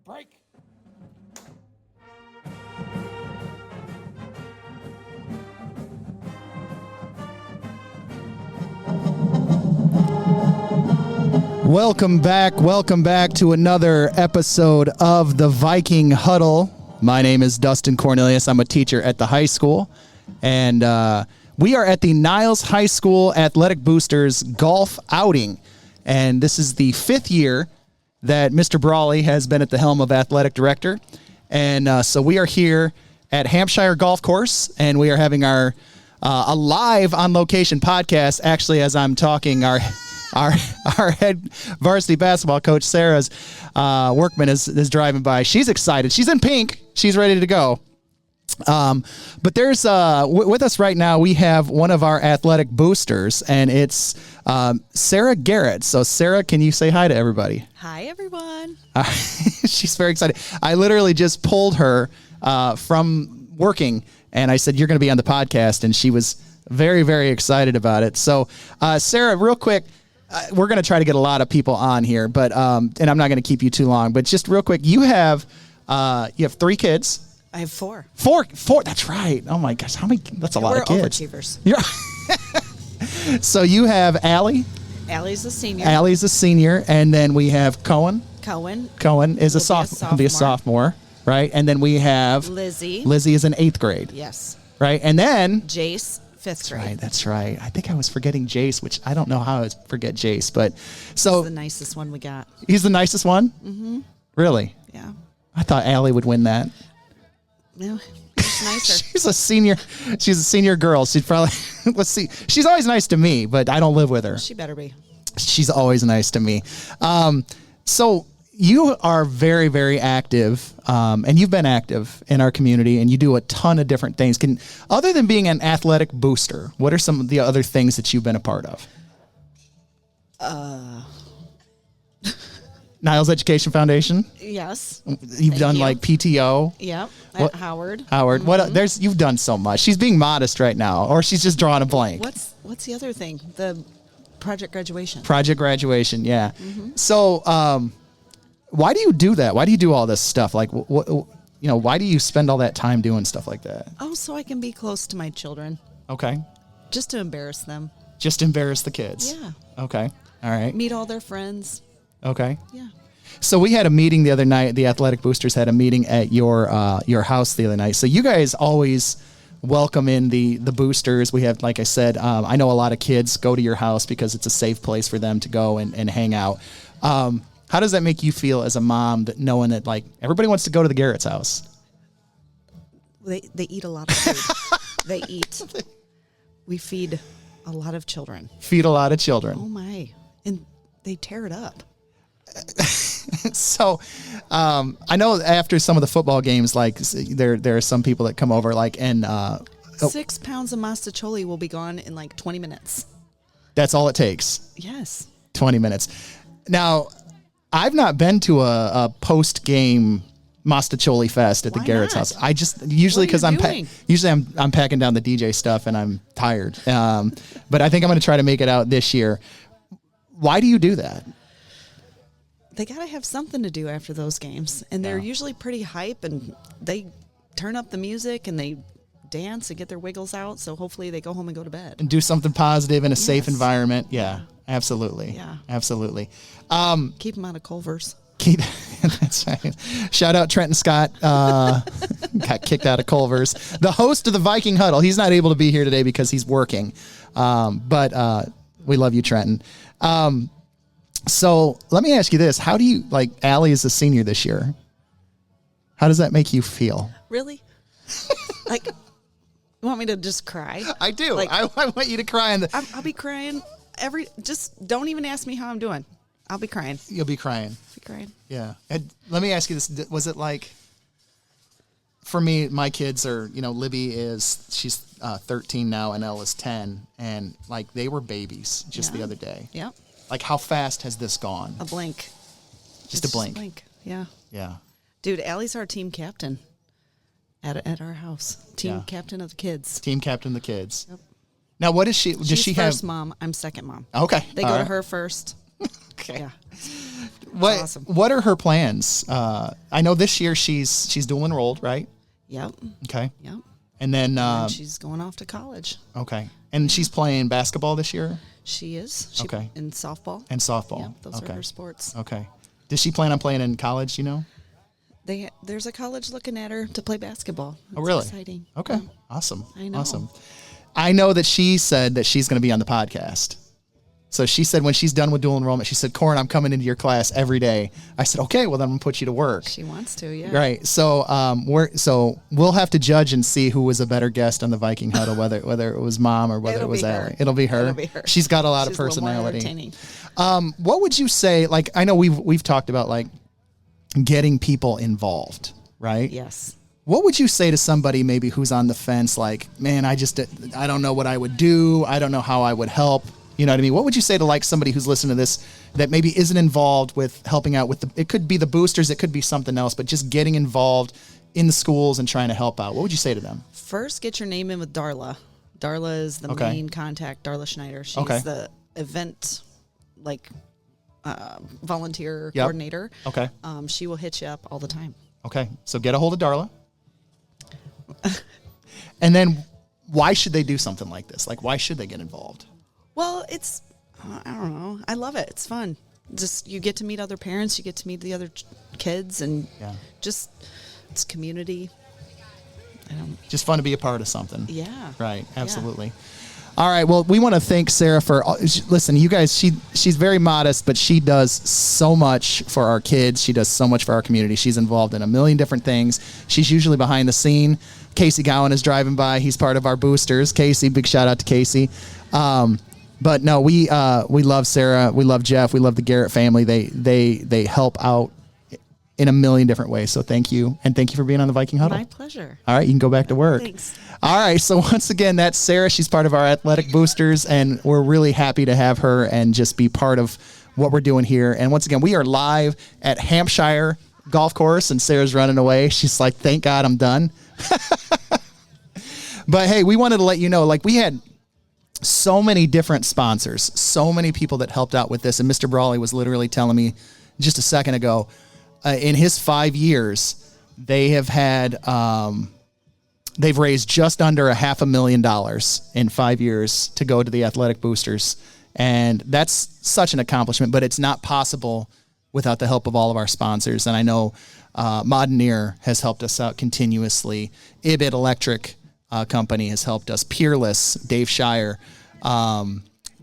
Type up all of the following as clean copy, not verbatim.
break. Welcome back to another episode of the Viking Huddle. My name is Dustin Cornelius. I'm a teacher at the high school, and we are at the Niles High School Athletic Boosters golf outing, and this is the 5th year that Mr. Brawley has been at the helm of athletic director, and so we are here at Hampshire Golf Course, and we are having our a live on location podcast. Actually, as I'm talking, our head varsity basketball coach, Sarah's Workman, is driving by. She's excited. She's in pink. She's ready to go. But there's with us right now, we have one of our athletic boosters, and it's Sarah Garrett. So Sarah, can you say hi to everybody? Hi, everyone. She's very excited. I literally just pulled her from working, and I said, you're going to be on the podcast, and she was very, very excited about it. So Sarah, real quick, we're going to try to get a lot of people on here, but and I'm not going to keep you too long, but just real quick, you have 3 kids. I have 4. Four. That's right. Oh my gosh, how many? That's a lot of kids. We're overachievers. So you have Allie. Allie's a senior. Allie's a senior, and then we have Cohen. Cohen is a sophomore, right? And then we have Lizzie. Lizzie is in 8th grade. Yes. Right, and then Jace, 5th grade. That's right. I think I was forgetting Jace, which I don't know how I would forget Jace, but so he's the nicest one we got. He's the nicest one? Mm-hmm. Really? Yeah. I thought Allie would win that. No, he's nicer. She's a senior girl. She's probably, let's see. She's always nice to me, but I don't live with her. She better be. She's always nice to me. So you are very, very active, and you've been active in our community, and you do a ton of different things. Other than being an athletic booster, what are some of the other things that you've been a part of? Niles Education Foundation. Yes. You've done like PTO. Yep. At Howard. Mm-hmm. What? You've done so much. She's being modest right now, or she's just drawing a blank. What's the other thing? The project graduation. Project graduation. Yeah. Mm-hmm. So, why do you do that? Why do you do all this stuff? Like, why do you spend all that time doing stuff like that? Oh, so I can be close to my children. Okay. Just to embarrass them. Just embarrass the kids. Yeah. Okay. All right. Meet all their friends. Okay. Yeah. So we had a meeting the other night. The athletic boosters had a meeting at your house the other night. So you guys always welcome in the boosters. We have, like I said, I know a lot of kids go to your house because it's a safe place for them to go and hang out. How does that make you feel as a mom, that knowing that like everybody wants to go to the Garrett's house? They eat a lot of food. They eat. We feed a lot of children. Feed a lot of children. Oh my! And they tear it up. So, I know after some of the football games, like there are some people that come over, like, and 6 pounds of mastacholi will be gone in like 20 minutes. That's all it takes. Yes. 20 minutes. Now, I've not been to a post game mastacholi fest at the Garrett's house. I just usually because I'm packing down the DJ stuff and I'm tired. But I think I'm going to try to make it out this year. Why do you do that? They got to have something to do after those games. And they're usually pretty hype, and they turn up the music and they dance and get their wiggles out. So hopefully they go home and go to bed. And do something positive in a safe environment. Yeah, absolutely. Yeah. Absolutely. Keep them out of Culver's. That's right. Shout out Trenton Scott. Got kicked out of Culver's. The host of the Viking Huddle. He's not able to be here today because he's working. But we love you, Trenton. So let me ask you this. How do you, like, Allie is a senior this year. How does that make you feel? Really? Like, you want me to just cry? I do. Like, I want you to cry. I'll be crying just don't even ask me how I'm doing. I'll be crying. You'll be crying. Yeah. And let me ask you this. Was it like, for me, my kids are, Libby she's 13 now and Ella's 10. And like, they were babies just the other day. Yeah. Like, how fast has this gone? A blink. Just a blink. Yeah. Yeah. Dude, Allie's our team captain at our house. Team captain of the kids. Team captain of the kids. Yep. Now, what is she? Does She's she have? First mom. I'm second mom. Okay. They go to her first. Okay. Yeah. awesome. What are her plans? I know this year she's dual enrolled, right? Yep. Okay. Yep. And then she's going off to college. Okay. And she's playing basketball this year? She is. Okay. In softball. And softball. Yep, those are her sports. Okay. Does she plan on playing in college, you know? There's a college looking at her to play basketball. Oh, really? Exciting. Okay. Yeah. Awesome. I know. Awesome. I know that she said that she's going to be on the podcast. So she said when she's done with dual enrollment, she said, Corin, I'm coming into your class every day. I said, okay, well, then I'm going to put you to work. She wants to, yeah. Right. So we'll have to judge and see who was a better guest on the Viking Huddle, whether it was Mom or whether it was Allie. It'll be her. She's got a lot of personality. What would you say, like, I know we've talked about, like, getting people involved, right? Yes. What would you say to somebody maybe who's on the fence, like, man, I don't know what I would do. I don't know how I would help. You know what I mean? What would you say to, like, somebody who's listening to this that maybe isn't involved with helping out with it could be the boosters, it could be something else, but just getting involved in the schools and trying to help out? What would you say to them? First, get your name in with Darla. Darla is the main contact, Darla Schneider. She's the event, like, volunteer coordinator. Okay. She will hit you up all the time. Okay. So get a hold of Darla. And then why should they do something like this? Like, why should they get involved? Well, it's, I don't know. I love it. It's fun. Just, you get to meet other parents. You get to meet the other kids, and just, it's community. Just fun to be a part of something. Yeah. Right. Absolutely. Yeah. All right. Well, we want to thank Sarah for, listen, you guys, she's very modest, but she does so much for our kids. She does so much for our community. She's involved in a million different things. She's usually behind the scene. Casey Gowan is driving by. He's part of our boosters. Casey, big shout out to Casey. But no, we love Sarah. We love Jeff. We love the Garrett family. They help out in a million different ways. So thank you. And thank you for being on the Viking Huddle. My pleasure. All right. You can go back to work. Thanks. All right. So once again, that's Sarah. She's part of our athletic boosters, and we're really happy to have her and just be part of what we're doing here. And once again, we are live at Hampshire Golf Course, and Sarah's running away. She's like, thank God I'm done. But hey, we wanted to let you know, like, we had so many different sponsors, so many people that helped out with this. And Mr. Brawley was literally telling me just a second ago, in his 5 years, they have had, they've raised just under $500,000 in 5 years to go to the athletic boosters. And that's such an accomplishment, but it's not possible without the help of all of our sponsors. And I know Moderneer has helped us out continuously. Ibit Electric Company has helped us. Peerless, Dave Shire.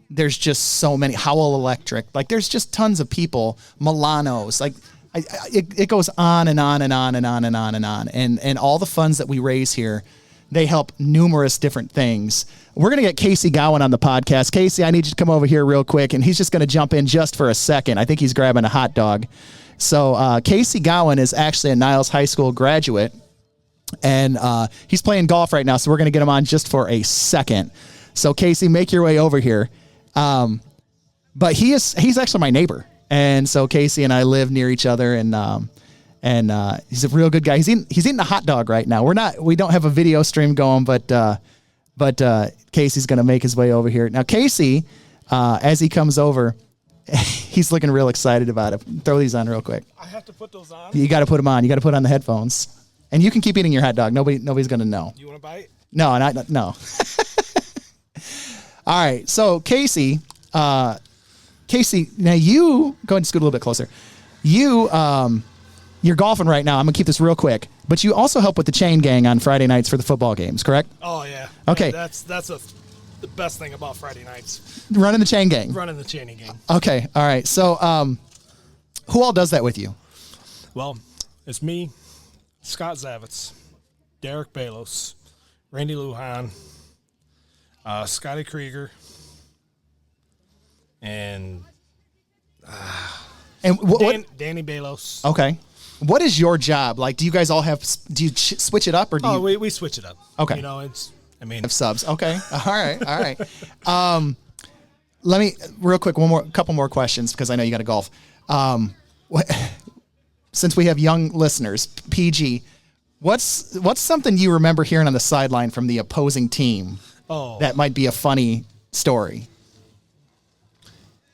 There's just so many. Howell Electric. Like, there's just tons of people. Milano's. Like, it goes on and on and on and on and on and on. And all the funds that we raise here, they help numerous different things. We're going to get Casey Gowan on the podcast. Casey, I need you to come over here real quick, and he's just going to jump in just for a second. I think he's grabbing a hot dog. So Casey Gowan is actually a Niles High School graduate, and he's playing golf right now, so we're going to get him on just for a second. So Casey, make your way over here. But he's actually my neighbor, and so Casey and I live near each other, and he's a real good guy. He's eating a hot dog right now. We don't have a video stream going, but Casey's going to make his way over here. Now, Casey, as he comes over, he's looking real excited about it. Throw these on real quick. I have to put those on? You got to put them on. You got to put on the headphones. And you can keep eating your hot dog. Nobody's going to know. You want to bite? No, no. All right. So, Casey, now you, go ahead and scoot a little bit closer. You're golfing right now. I'm going to keep this real quick. But you also help with the chain gang on Friday nights for the football games, correct? Oh, yeah. Okay. Yeah, that's the best thing about Friday nights. Running the chain gang. Running the chaining gang. Okay. All right. So who all does that with you? Well, it's me, Scott Zavitz, Derek Balos, Randy Lujan, Scotty Krieger, and Danny Balos. Okay. What is your job? Like, do you guys all do you switch it up, or do you? We switch it up. Okay. You know, have subs. Okay. All right. Let me real quick, couple more questions, because I know you got to golf. Since we have young listeners, PG, what's something you remember hearing on the sideline from the opposing team? That might be a funny story.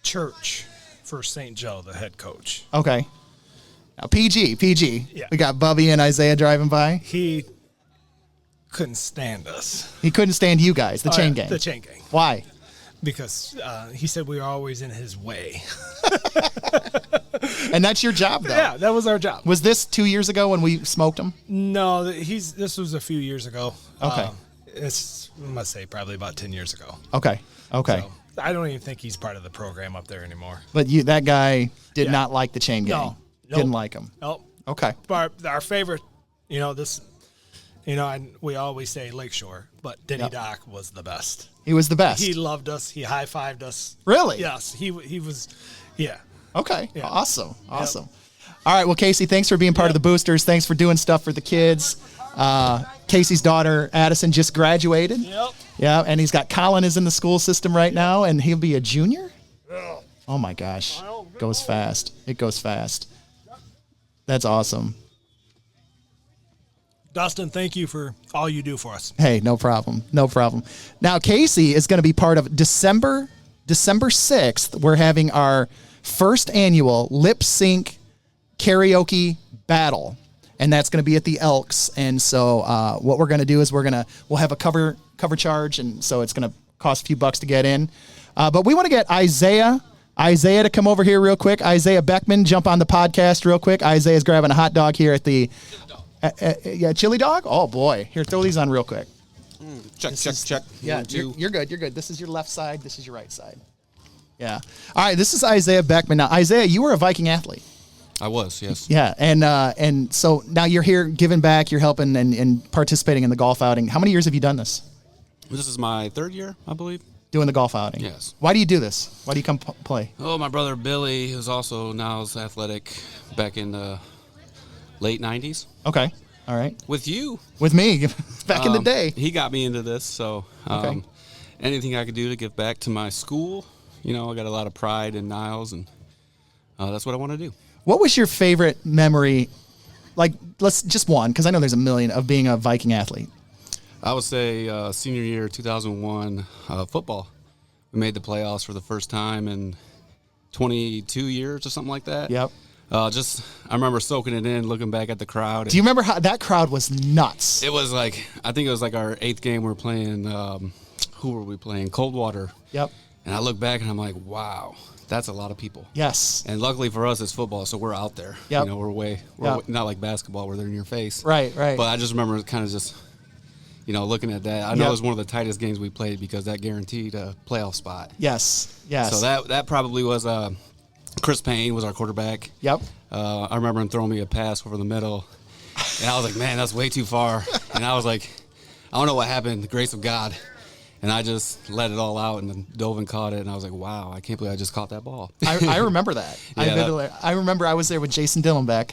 Church for St. Joe, the head coach. Okay. Now, PG. Yeah. We got Bubby and Isaiah driving by. He couldn't stand us. He couldn't stand you guys, the chain gang. The chain gang. Why? Because he said we were always in his way. And that's your job, though. Yeah, that was our job. Was this 2 years ago when we smoked him? No, this was a few years ago. Okay. I must say probably about 10 years ago. Okay. So, I don't even think he's part of the program up there anymore. But that guy did not like the chain gang. No. Nope. Didn't like him. Nope. Okay. Our favorite, and we always say Lakeshore, but Denny Doc was the best. He was the best. He loved us. He high-fived us. Really? Yes. He was, yeah. Okay. Yeah. Awesome. All right. Well, Casey, thanks for being part of the Boosters. Thanks for doing stuff for the kids. Casey's daughter, Addison, just graduated. Yep. Yeah, and he's got Colin is in the school system right now, and he'll be a junior? Oh, my gosh. Goes fast. It goes fast. That's awesome. Dustin, thank you for all you do for us. Hey, no problem. No problem. Now, Casey is going to be part of December 6th. We're having our first annual lip sync karaoke battle, and that's going to be at the Elks. And so what we're going to do is we'll have a cover charge, and so it's going to cost a few bucks to get in. But we want to get Isaiah to come over here real quick. Isaiah Beckman, jump on the podcast real quick. Isaiah's grabbing a hot dog here at the chili dog. Oh boy, here, throw these on real quick. Check. Yeah, you're good. This is your left side. This is your right side. Yeah. All right. This is Isaiah Beckman. Now, Isaiah, you were a Viking athlete. I was, yes. Yeah, and so now you're here giving back. You're helping and participating in the golf outing. How many years have you done this? This is my third year, I believe. Doing the golf outing. Yes. Why do you do this? Why do you come play? Oh, my brother Billy, who's also now is athletic, back in the late 90s. Okay. All right. With you. With me, back in the day. He got me into this, so anything I could do to give back to my school, I got a lot of pride in Niles, and that's what I want to do. What was your favorite memory? Like, let's just one, because I know there's a million, of being a Viking athlete. I would say senior year 2001 football. We made the playoffs for the first time in 22 years or something like that. Yep. I remember soaking it in, looking back at the crowd. Do you remember how that crowd was nuts? It was I think it was like our 8th game we were playing, who were we playing? Coldwater. Yep. And I look back and I'm like, wow, that's a lot of people. Yes. And luckily for us, it's football, so we're out there. Yep. We're not like basketball where they're in your face. Right. But I just remember kind of just, looking at that. I know it was one of the tightest games we played because that guaranteed a playoff spot. Yes. So that probably was Chris Payne was our quarterback. Yep. I remember him throwing me a pass over the middle, and I was like, man, that's way too far. And I was like, I don't know what happened, the grace of God. And I just let it all out and then dove and caught it. And I was like, wow, I can't believe I just caught that ball. I remember that. Yeah, I remember I was there with Jason Dillenbeck,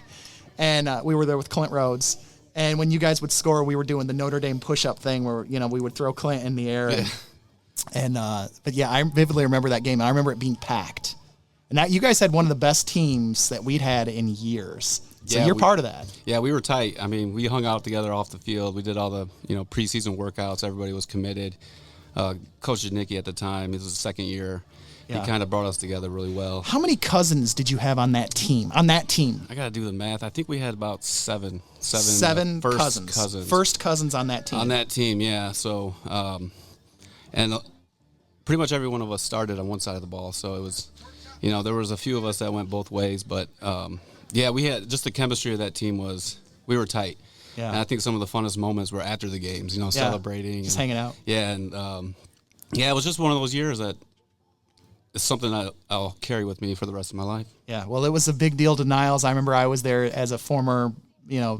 and we were there with Clint Rhodes. And when you guys would score, we were doing the Notre Dame push-up thing where, we would throw Clint in the air. But yeah, I vividly remember that game. And I remember it being packed. And you guys had one of the best teams that we'd had in years. So you're part of that. Yeah, we were tight. I mean, we hung out together off the field. We did all the, preseason workouts. Everybody was committed. Coach Janicki at the time, it was his second year. Yeah. He kind of brought us together really well. How many cousins did you have on that team? I got to do the math. I think we had about seven cousins. First cousins on that team. On that team, yeah. So, and pretty much every one of us started on one side of the ball. So it was, there was a few of us that went both ways. But, we had just the chemistry of that team we were tight. Yeah. And I think some of the funnest moments were after the games, celebrating. Just hanging out. Yeah, and it was just one of those years that is something I'll carry with me for the rest of my life. Yeah, well, it was a big deal to Niles. I remember I was there as a former,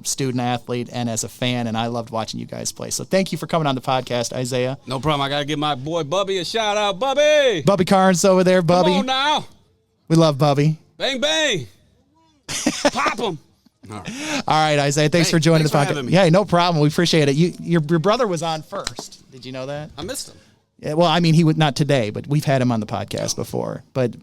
student athlete and as a fan, and I loved watching you guys play. So thank you for coming on the podcast, Isaiah. No problem. I got to give my boy Bubby a shout out. Bubby! Bubby Carnes over there, Bubby. Come on now. We love Bubby. Bang, bang. Pop him. All right, Isaiah. Thanks for joining the podcast. Yeah, no problem. We appreciate it. Your brother was on first. Did you know that? I missed him. Yeah, well, I mean, he would not today, but we've had him on the podcast before. But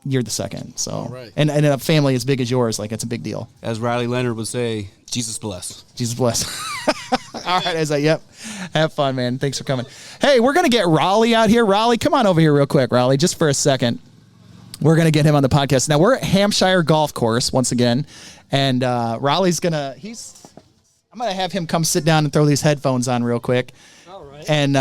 you're the second. So, all right. And a family as big as yours, it's a big deal. As Riley Leonard would say, Jesus bless. Jesus bless. All right, Isaiah. Yep. Have fun, man. Thanks for coming. Hey, we're gonna get Raleigh out here. Raleigh, come on over here real quick, Raleigh, just for a second. we're going to get him on the podcast. Now, we're at Hampshire Golf Course once again, and Raleigh's going to – I'm going to have him come sit down and throw these headphones on real quick. All right. And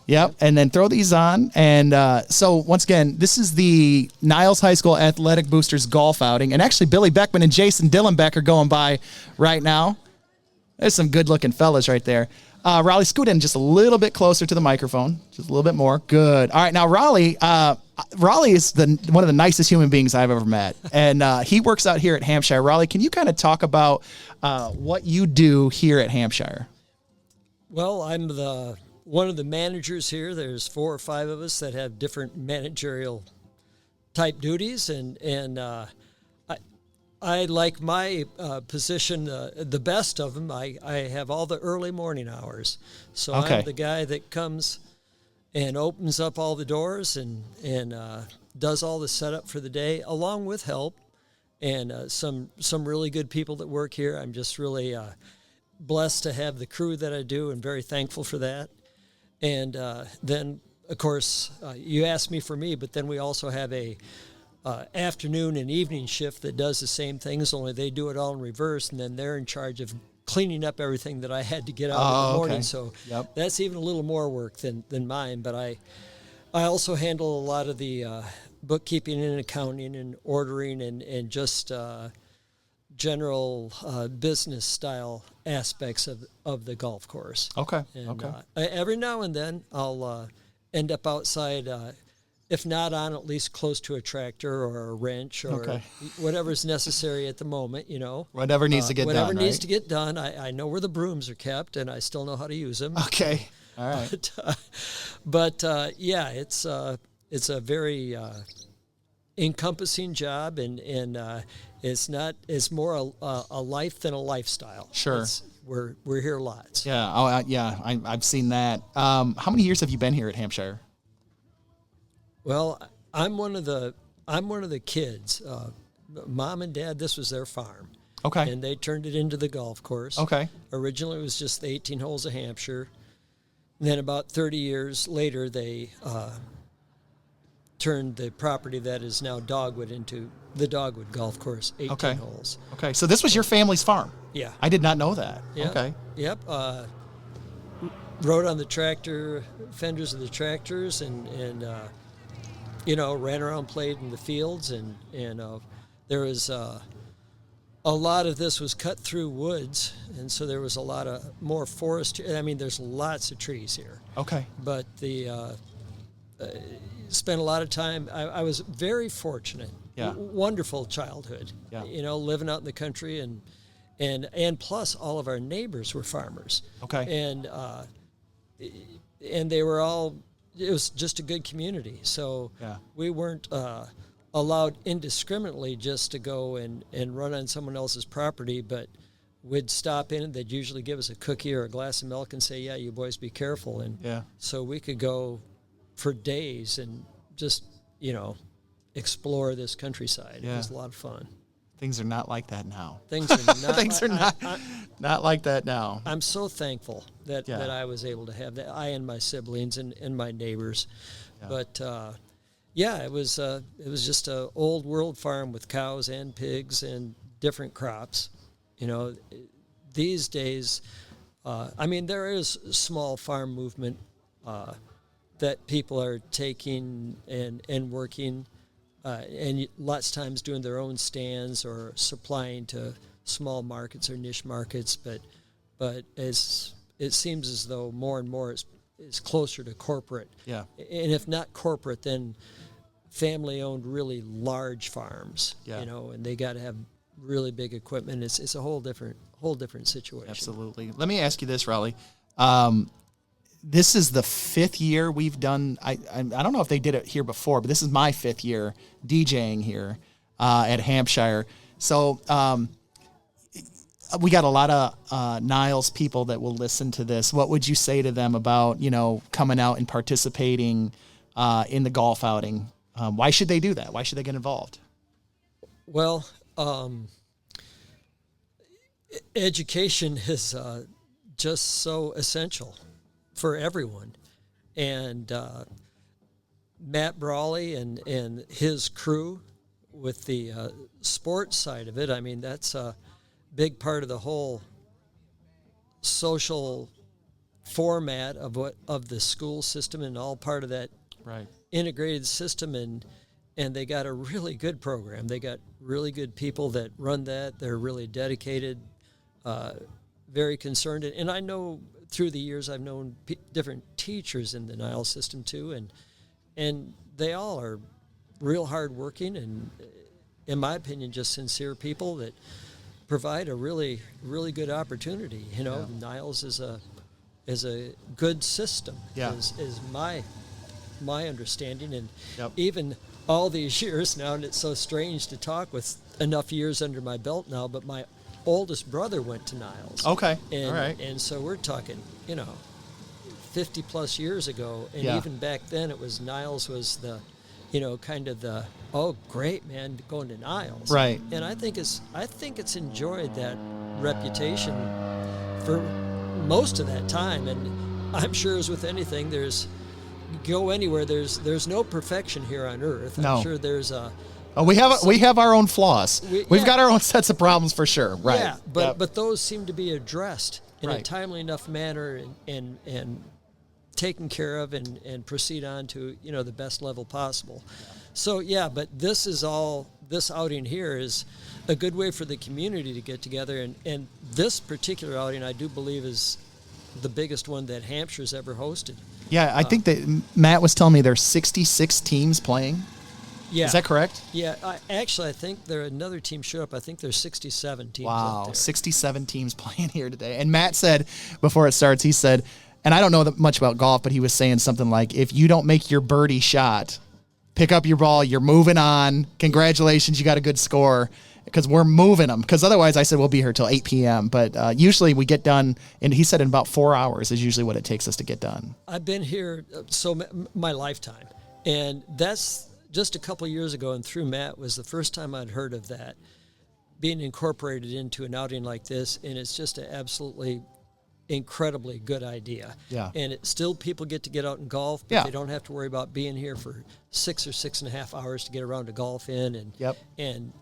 yep, and then throw these on. And so once again, this is the Niles High School Athletic Boosters golf outing. And actually, Billy Beckman and Jason Dillenbeck are going by right now. There's some good-looking fellas right there. Raleigh, scoot in just a little bit closer to the microphone, just a little bit more. Good. All right, now Raleigh is one of the nicest human beings I've ever met, and he works out here at Hampshire. Raleigh, can you kind of talk about what you do here at Hampshire? Well, I'm one of the managers here. There's 4 or 5 of us that have different managerial type duties, and I like my position the best of them. I have all the early morning hours, so Okay. I'm the guy that comes and opens up all the doors and does all the setup for the day, along with help and some really good people that work here. I'm just really blessed to have the crew that I do, and very thankful for that. And then, of course, you asked me for me, but then we also have a afternoon and evening shift that does the same things, only they do it all in reverse, and then they're in charge of cleaning up everything that I had to get out in the morning. Okay. So Yep. that's even a little more work than mine. But I also handle a lot of the bookkeeping and accounting and ordering and just general business style aspects of the golf course. Okay. And every now and then I'll end up outside, if not on, at least close to a tractor or a wrench or whatever's necessary at the moment, you know. Whatever needs to get done, Whatever needs right? to get done. I know where the brooms are kept, and I still know how to use them. Okay. All right. But yeah, it's a very encompassing job, and it's more a life than a lifestyle. Sure. We're here lots. Yeah. Oh, yeah. I've seen that. How many years have you been here at Hampshire? Well, I'm one of the kids. Mom and Dad, this was their farm. Okay. And they turned it into the golf course. Okay. Originally, it was just the 18 holes of Hampshire. And then about 30 years later, they turned the property that is now Dogwood into the Dogwood Golf Course, 18 holes. Okay. So this was your family's farm? Yeah. I did not know that. Yeah. Okay. Yep. Rode on the tractor, fenders of the tractors, and ran around, played in the fields, and there was a lot of this was cut through woods, and so there was a lot of more forest. I mean, there's lots of trees here. Okay. But spent a lot of time. I was very fortunate. Yeah. Wonderful childhood. Yeah. Living out in the country, and plus all of our neighbors were farmers. Okay. And they were all. It was just a good community. So we weren't allowed indiscriminately just to go and run on someone else's property, but we'd stop in, and they'd usually give us a cookie or a glass of milk and say, yeah, you boys be careful. And so we could go for days and just, explore this countryside. Yeah. It was a lot of fun. Things are not like that now. Things are not. Things are not like that now. I'm so thankful that I was able to have that. I and my siblings and my neighbors, but it was just a old world farm with cows and pigs and different crops. These days, there is a small farm movement that people are taking and working. And lots of times doing their own stands or supplying to small markets or niche markets, but as it seems as though more and more is closer to corporate. Yeah. And if not corporate, then family-owned, really large farms. Yeah. And they got to have really big equipment. It's a whole different situation. Absolutely. Let me ask you this, Raleigh. This is the 5th year we've done. I don't know if they did it here before, but this is my 5th year DJing here at Hampshire. So we got a lot of Niles people that will listen to this. What would you say to them about coming out and participating in the golf outing? Why should they do that? Why should they get involved? Well, education is just so essential for everyone. And Matt Brawley and his crew with the sports side of it. I mean, that's a big part of the whole social format of the school system, and all part of that integrated system. And they got a really good program. They got really good people that run that. They're really dedicated, very concerned. And I know through the years I've known different teachers in the Niles system too, and they all are real hardworking and, in my opinion, just sincere people that provide a really, really good opportunity. You know, Niles is a good system. Is my understanding, and even all these years now, and it's so strange to talk with enough years under my belt now, but my oldest brother went to Niles. Okay. And, all right. And so we're talking, 50 plus years ago, and even back then it was Niles was the, kind of the, oh great man, going to Niles. Right. And I think it's enjoyed that reputation for most of that time, and I'm sure as with anything, go anywhere, there's no perfection here on earth. No. I'm sure there's a we have our own flaws. We've got our own sets of problems for sure. Right. Yeah, but those seem to be addressed in a timely enough manner and taken care of and proceed on to the best level possible. So but this outing here is a good way for the community to get together, and this particular outing I do believe is the biggest one that Hampshire's ever hosted. Yeah, I think that Matt was telling me there's 66 teams playing. Yeah. Is that correct? Yeah. I think another team showed up. I think there's 67 teams Wow, up there. 67 teams playing here today. And Matt said, before it starts, he said, and I don't know that much about golf, but he was saying something like, if you don't make your birdie shot, pick up your ball, you're moving on. Congratulations, you got a good score. Because we're moving them. Because otherwise, I said we'll be here till 8 p.m. But usually we get done, and he said in about 4 hours is usually what it takes us to get done. I've been here my lifetime, and that's just a couple years ago. And through Matt was the first time I'd heard of that being incorporated into an outing like this, and it's just an absolutely incredibly good idea. Yeah. And still people get out and golf, but they don't have to worry about being here for 6 or 6.5 hours to get around to golf in, and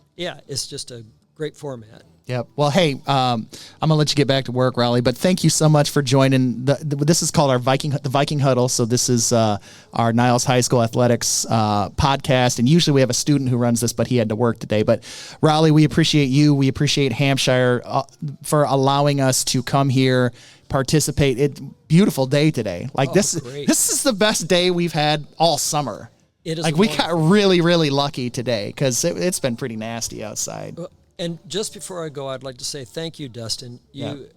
it's just a great format. Yep. Well, hey, I'm gonna let you get back to work, Raleigh. But thank you so much for joining. This is called the Viking Huddle. So this is our Niles High School athletics podcast. And usually we have a student who runs this, but he had to work today. But Raleigh, we appreciate you. We appreciate Hampshire for allowing us to come here, participate. Beautiful day today. This is the best day we've had all summer. It is we got really, really lucky today because it's been pretty nasty outside. And just before I go, I'd like to say thank you, Dustin. You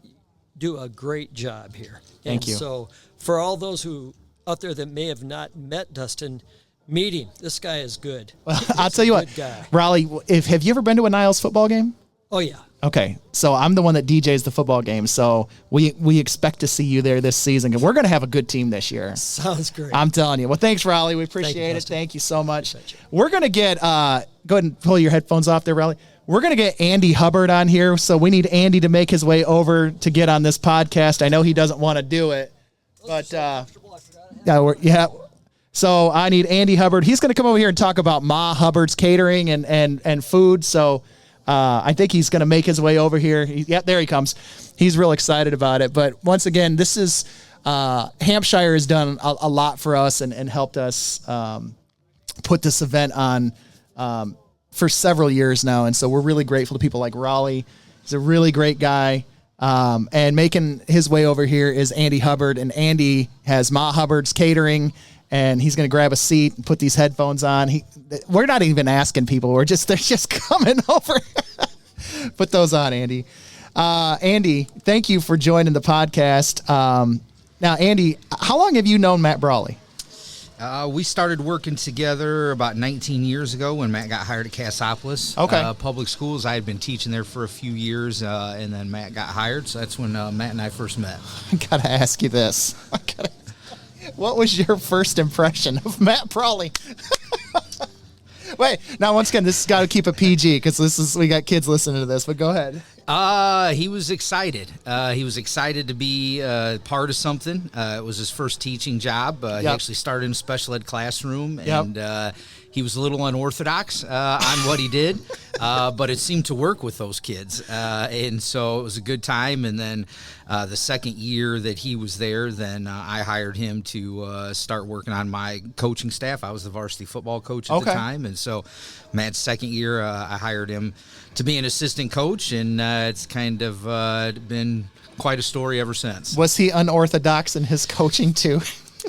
do a great job here. Thank you. So for all those who out there that may have not met Dustin, meet him. This guy is good. Well, I'll tell you what, guy. Raleigh, have you ever been to a Niles football game? Oh, yeah. Okay, so I'm the one that DJs the football game, so we expect to see you there this season, and we're going to have a good team this year. Sounds great. I'm telling you. Well, thanks, Raleigh. We appreciate it. Thank you so much. We're going to get, go ahead and pull your headphones off there, Raleigh. We're going to get Andy Hubbard on here, so we need Andy to make his way over to get on this podcast. I know he doesn't want to do it, but so I need Andy Hubbard. He's going to come over here and talk about Ma Hubbard's catering and food, so I think he's going to make his way over here. There he comes. He's real excited about it. But once again, this is Hampshire has done a lot for us and helped us put this event on for several years now. And so we're really grateful to people like Raleigh. He's a really great guy. And making his way over here is Andy Hubbard. And Andy has Ma Hubbard's catering. And he's going to grab a seat and put these headphones on. We're not even asking people. They're just coming over. Put those on, Andy. Andy, thank you for joining the podcast. Now, Andy, how long have you known Matt Brawley? We started working together about 19 years ago when Matt got hired at Cassopolis Public Schools. I had been teaching there for a few years, and then Matt got hired. So that's when Matt and I first met. I got to ask you this. What was your first impression of Matt Brawley? Wait, now once again, this has got to keep a PG because we got kids listening to this. But go ahead. He was excited. He was excited to be part of something. It was his first teaching job. He actually started in a special ed classroom, and he was a little unorthodox on what he did, but it seemed to work with those kids. And so it was a good time. And then the second year that he was there, then I hired him to start working on my coaching staff. I was the varsity football coach at the time. And so Matt's second year, I hired him to be an assistant coach, and it's kind of been quite a story ever since. Was he unorthodox in his coaching too?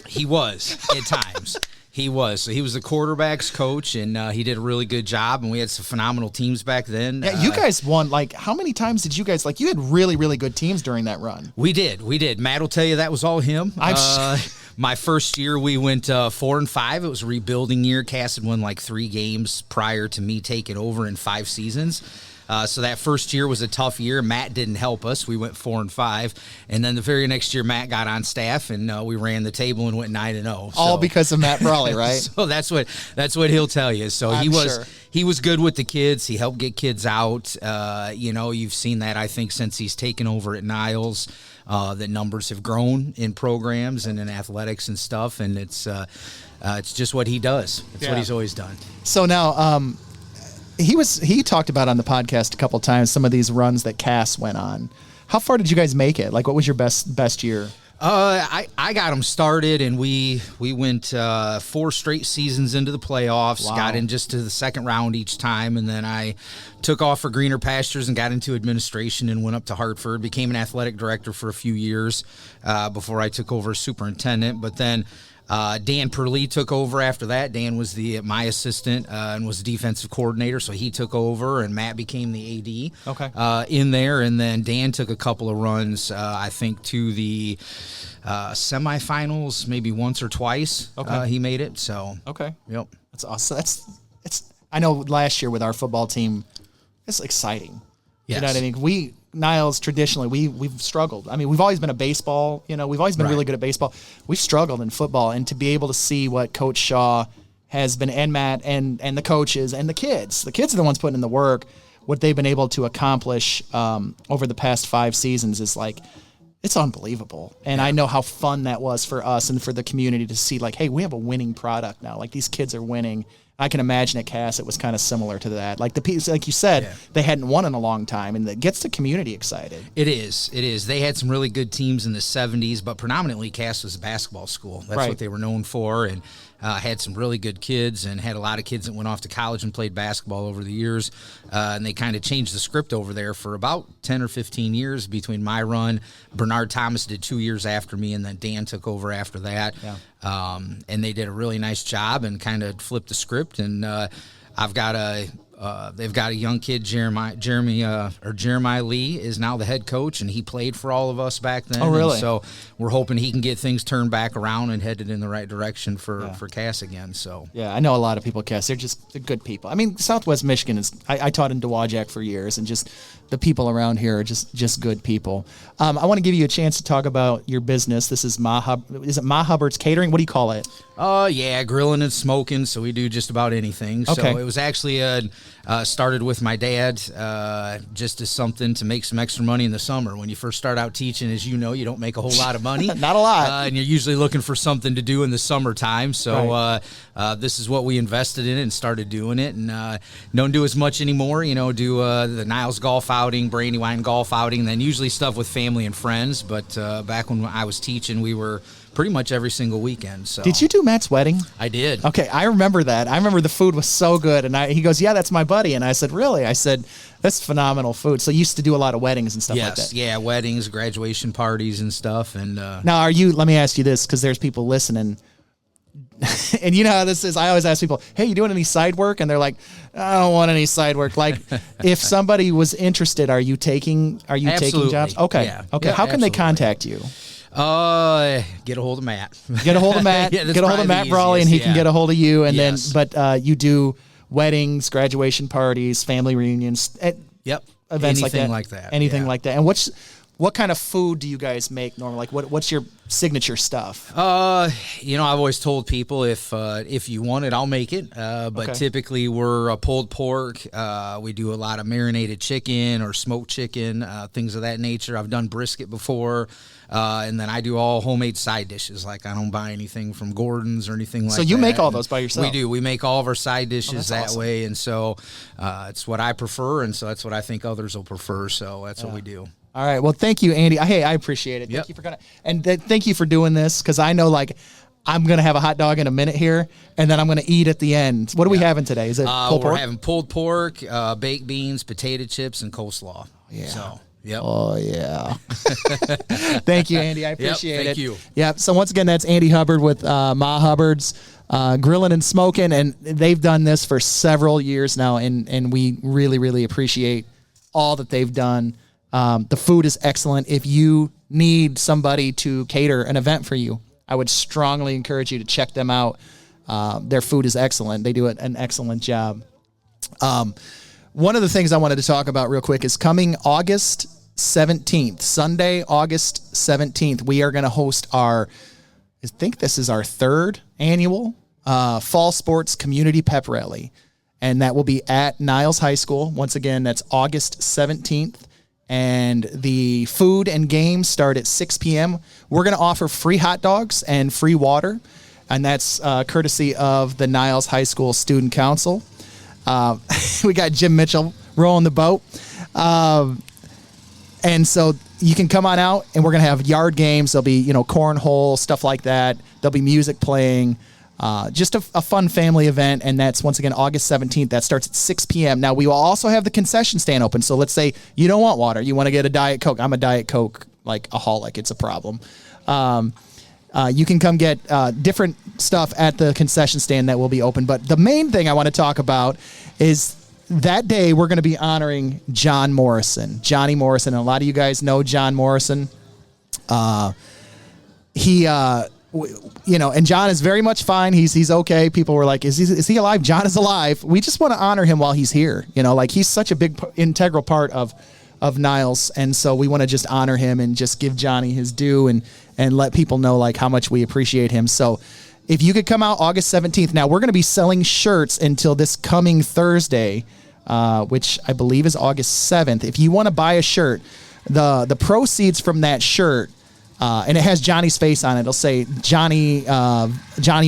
He was at times. He was. So he was the quarterback's coach, and he did a really good job, and we had some phenomenal teams back then. Yeah, you guys won, how many times did you guys, you had really, really good teams during that run. We did. Matt will tell you that was all him. My first year, we went 4-5. It was a rebuilding year. Cass had won 3 games prior to me taking over in 5 seasons. So that first year was a tough year. Matt didn't help us. We went 4-5, and then the very next year, Matt got on staff, and we ran the table and went 9-0. All because of Matt Brawley, right? So that's what he'll tell you. So he was good with the kids. He helped get kids out. You've seen that, I think, since he's taken over at Niles. The numbers have grown in programs and in athletics and stuff, and it's just what he does. It's what he's always done. So now, he talked about on the podcast a couple of times some of these runs that Cass went on. How far did you guys make it? What was your best year? I got him started, and we went 4 straight seasons into the playoffs. Wow. Got in just to the second round each time, and then I took off for greener pastures and got into administration and went up to Hartford. Became an athletic director for a few years before I took over as superintendent. But then Dan Perley took over after that. Dan was my assistant and was the defensive coordinator, so he took over, and Matt became the AD in there. And then Dan took a couple of runs, I think, to the semifinals, maybe once or twice. He made it. So yep, that's awesome. I know last year with our football team, it's exciting. Yes. You know what I mean? Niles, traditionally, we've struggled. I mean, we've always been a baseball, we've always been really good at baseball. We've struggled in football, and to be able to see what Coach Shaw has been, and Matt, and the coaches, and the kids are the ones putting in the work, what they've been able to accomplish over the past 5 seasons is it's unbelievable. And I know how fun that was for us and for the community to see, hey, we have a winning product now. These kids are winning. I can imagine at Cass it was kind of similar to that. Like you said, they hadn't won in a long time, and that gets the community excited. It is. They had some really good teams in the 70s, but predominantly Cass was a basketball school. That's what they were known for, and had some really good kids, and had a lot of kids that went off to college and played basketball over the years. And they kind of changed the script over there for about 10 or 15 years between my run. Bernard Thomas did 2 years after me, and then Dan took over after that. Yeah. And they did a really nice job and kind of flipped the script. And they've got a young kid, Jeremiah Lee is now the head coach, and he played for all of us back then. Oh, really? And so we're hoping he can get things turned back around and headed in the right direction for Cass again. So yeah, I know a lot of people, Cass. They're good people. I mean, Southwest Michigan is. I taught in Dowagiac for years, and just the people around here are just good people. I want to give you a chance to talk about your business. This is Is it Ma Hubbard's Catering? What do you call it? Yeah, grilling and smoking. So we do just about anything. So it was actually started with my dad just as something to make some extra money in the summer. When you first start out teaching, as you know, you don't make a whole lot of money. Not a lot. And you're usually looking for something to do in the summertime. So this is what we invested in and started doing it. And don't do as much anymore. Do the Niles golf outing, Brandywine golf outing, and then usually stuff with family and friends. But back when I was teaching, we were pretty much every single weekend. So did you do Matt's wedding? I did. Okay, I remember that. I remember the food was so good, and he goes, "Yeah, that's my buddy." And I said, "Really?" I said, "That's phenomenal food." So you used to do a lot of weddings and stuff like that. Yeah, weddings, graduation parties, and stuff. And now, let me ask you this, because there's people listening. And you know how this is. I always ask people, "Hey, you doing any side work?" And they're like, "I don't want any side work." If somebody was interested, are you taking jobs? Okay. Yeah. Okay. Yeah, how can they contact you? Get a hold of Matt. Get a hold of Matt. Get a hold of Matt Brawley, and he can get a hold of you. And then, you do weddings, graduation parties, family reunions, events anything like that. Anything like that. And what kind of food do you guys make normally? Like, what's your signature stuff? I've always told people if you want it, I'll make it. But typically we're a pulled pork. We do a lot of marinated chicken or smoked chicken, things of that nature. I've done brisket before. And then I do all homemade side dishes. Like I don't buy anything from Gordon's or anything like that. So you make all those by yourself? We do. We make all of our side dishes that awesome. way. And so it's what I prefer. And so that's what I think others will prefer. So that's what we do. All right. Well, thank you, Andy. Hey, I appreciate it. Yep. Thank you for coming. And thank you for doing this, because I know, like, I'm going to have a hot dog in a minute here, and then I'm going to eat at the end. What are we having today? Is it pulled pork? We're having pulled pork, baked beans, potato chips, and coleslaw. Yeah. So, yep. Oh, yeah. Thank you, Andy. I appreciate it. Thank you. Yeah. So once again, that's Andy Hubbard with Ma Hubbard's Grilling and Smoking, and they've done this for several years now, and we really, really appreciate all that they've done. The food is excellent. If you need somebody to cater an event for you, I would strongly encourage you to check them out. Their food is excellent. They do an excellent job. One of the things I wanted to talk about real quick is coming August 17th, Sunday, August 17th, we are going to host I think this is our third annual Fall Sports Community Pep Rally. And that will be at Niles High School. Once again, that's August 17th. And the food and games start at 6 p.m. We're going to offer free hot dogs and free water, and that's courtesy of the Niles High School Student Council. We got Jim Mitchell rowing the boat. And so you can come on out, and we're going to have yard games. There'll be, cornhole, stuff like that. There'll be music playing. Just a fun family event, and that's, once again, August 17th. That starts at 6 p.m. Now, we will also have the concession stand open, so let's say you don't want water. You want to get a Diet Coke. I'm a Diet Coke, aholic. It's a problem. You can come get different stuff at the concession stand that will be open, but the main thing I want to talk about is that day we're going to be honoring Johnny Morrison. And a lot of you guys know John Morrison. And John is very much fine. He's okay. People were like, is he alive? John is alive. We just want to honor him while he's here. He's such a big integral part of Niles. And so we want to just honor him and just give Johnny his due and let people know how much we appreciate him. So if you could come out August 17th. Now we're going to be selling shirts until this coming Thursday, which I believe is August 7th. If you want to buy a shirt, the proceeds from that shirt, and it has Johnny's face on it. It'll say Johnny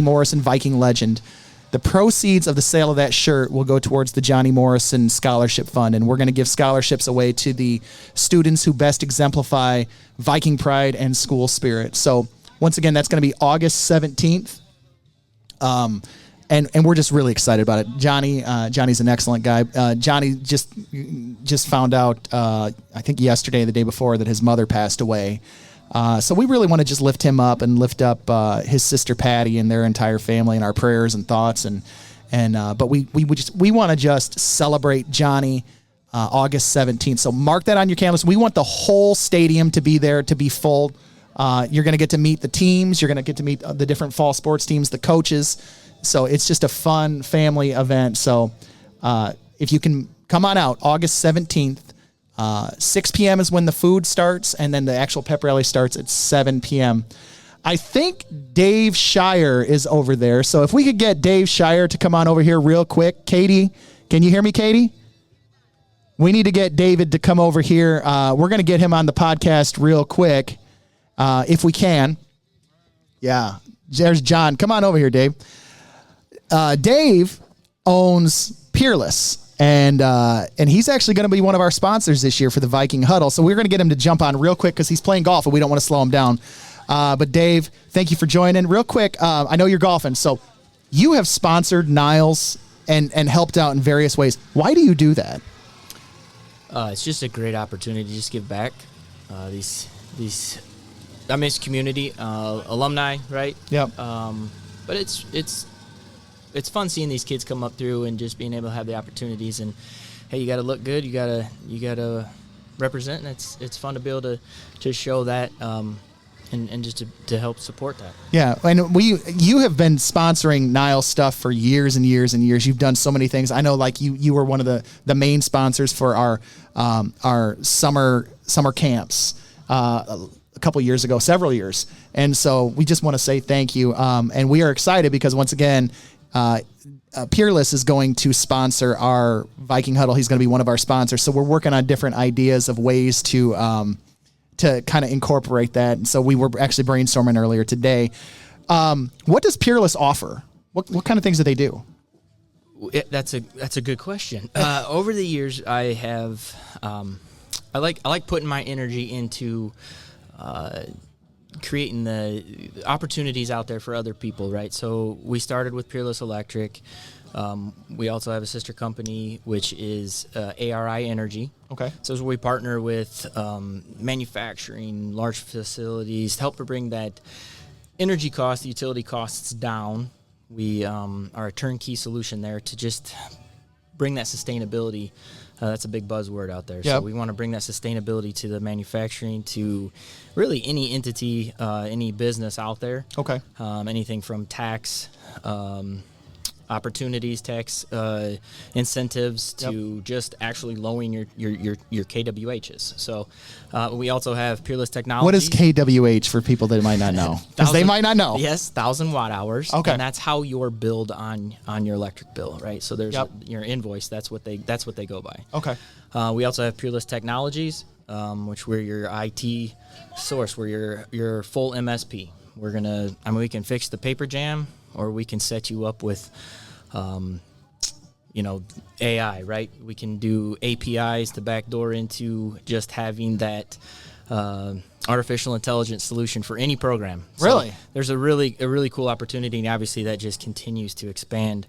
Morrison, Viking legend. The proceeds of the sale of that shirt will go towards the Johnny Morrison Scholarship Fund, and we're going to give scholarships away to the students who best exemplify Viking pride and school spirit. So once again, that's going to be August 17th. And we're just really excited about it. Johnny's an excellent guy. Johnny just found out, I think yesterday, the day before, that his mother passed away. So we really want to just lift him up and lift up his sister Patty and their entire family in our prayers and thoughts. But we want to just celebrate Johnny August 17th. So mark that on your calendars. We want the whole stadium to be there, to be full. You're going to get to meet the teams. You're going to get to meet the different fall sports teams, the coaches. So it's just a fun family event. So if you can come on out August 17th, 6 p.m. is when the food starts, and then the actual pep rally starts at 7 p.m. I think Dave Shire is over there. So if we could get Dave Shire to come on over here real quick. Katie, can you hear me, Katie? We need to get David to come over here. We're going to get him on the podcast real quick, if we can. Yeah, there's John. Come on over here, Dave. Dave owns Peerless. And he's actually going to be one of our sponsors this year for the Viking Huddle. So we're going to get him to jump on real quick because he's playing golf and we don't want to slow him down. But Dave, thank you for joining. Real quick, I know you're golfing. So you have sponsored Niles and helped out in various ways. Why do you do that? It's just a great opportunity to just give back. These I miss community, alumni, right? Yep. But it's fun seeing these kids come up through and just being able to have the opportunities. And hey, you got to look good. You gotta represent, and it's fun to be able to show that and just to help support that. Yeah, and you have been sponsoring Niles stuff for years and years and years. You've done so many things. I know, you were one of the main sponsors for our summer camps. a couple years ago, several years. And so we just want to say thank you. And we are excited because once again, Peerless is going to sponsor our Viking Huddle. He's going to be one of our sponsors. So we're working on different ideas of ways to kind of incorporate that. And so we were actually brainstorming earlier today. What does Peerless offer? What kind of things do they do? That's a good question. Over the years, I have I like putting my energy into creating the opportunities out there for other people, right? So we started with Peerless Electric. We also have a sister company, which is ARI Energy. Okay. So we partner with manufacturing, large facilities, to help to bring that energy cost, utility costs down. We are a turnkey solution there to just bring that sustainability. That's a big buzzword out there. Yep. So we want to bring that sustainability to the manufacturing, to really any entity, any business out there. Okay. Anything from tax opportunities, tax incentives, to just actually lowering your KWHs. So we also have Peerless Technology. What is KWH for people that might not know? Because they might not know. Yes, 1,000 watt hours. Okay. And that's how you're billed on your electric bill, right? So there's your invoice. That's what they go by. Okay. We also have Peerless Technologies, which we're your IT source. We're your full MSP. We can fix the paper jam, or we can set you up with, AI, right? We can do APIs to backdoor into just having that artificial intelligence solution for any program. Really? So there's a really cool opportunity, and obviously that just continues to expand.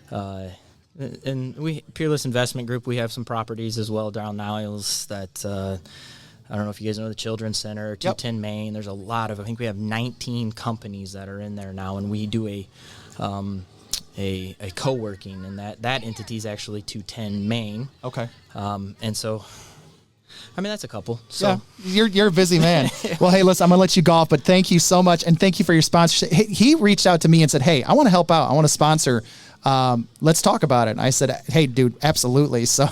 And Peerless Investment Group, we have some properties as well down Niles that I don't know if you guys know the Children's Center, 210 Main. There's a lot of, I think we have 19 companies that are in there now, and we do a co-working, and that entity is actually 210 Main. Okay. And so, that's a couple. So you're a busy man. Well, hey, listen, I'm gonna let you golf, but thank you so much, and thank you for your sponsorship. He reached out to me and said, "Hey, I want to help out. I want to sponsor. Let's talk about it." And I said, "Hey, dude, absolutely." So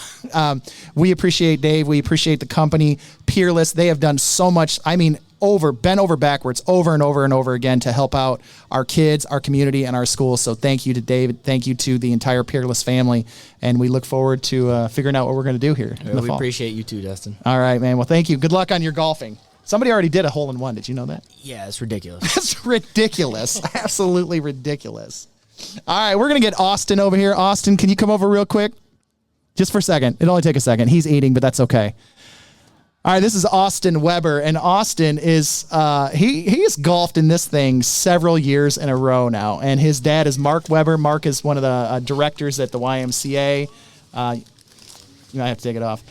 we appreciate Dave. We appreciate the company, Peerless. They have done so much. Bent over backwards, over and over and over again to help out our kids, our community, and our schools. So thank you to David. Thank you to the entire Peerless family. And we look forward to figuring out what we're going to do here in the fall. Appreciate you too, Dustin. All right, man. Well, thank you. Good luck on your golfing. Somebody already did a hole-in-one. Did you know that? Yeah, it's ridiculous. That's ridiculous. Absolutely ridiculous. All right, we're going to get Austin over here. Austin, can you come over real quick? Just for a second. It'll only take a second. He's eating, but that's okay. All right, this is Austin Weber, and Austin is he has golfed in this thing several years in a row now, and his dad is Mark Weber. Mark is one of the directors at the YMCA. You might have to take it off.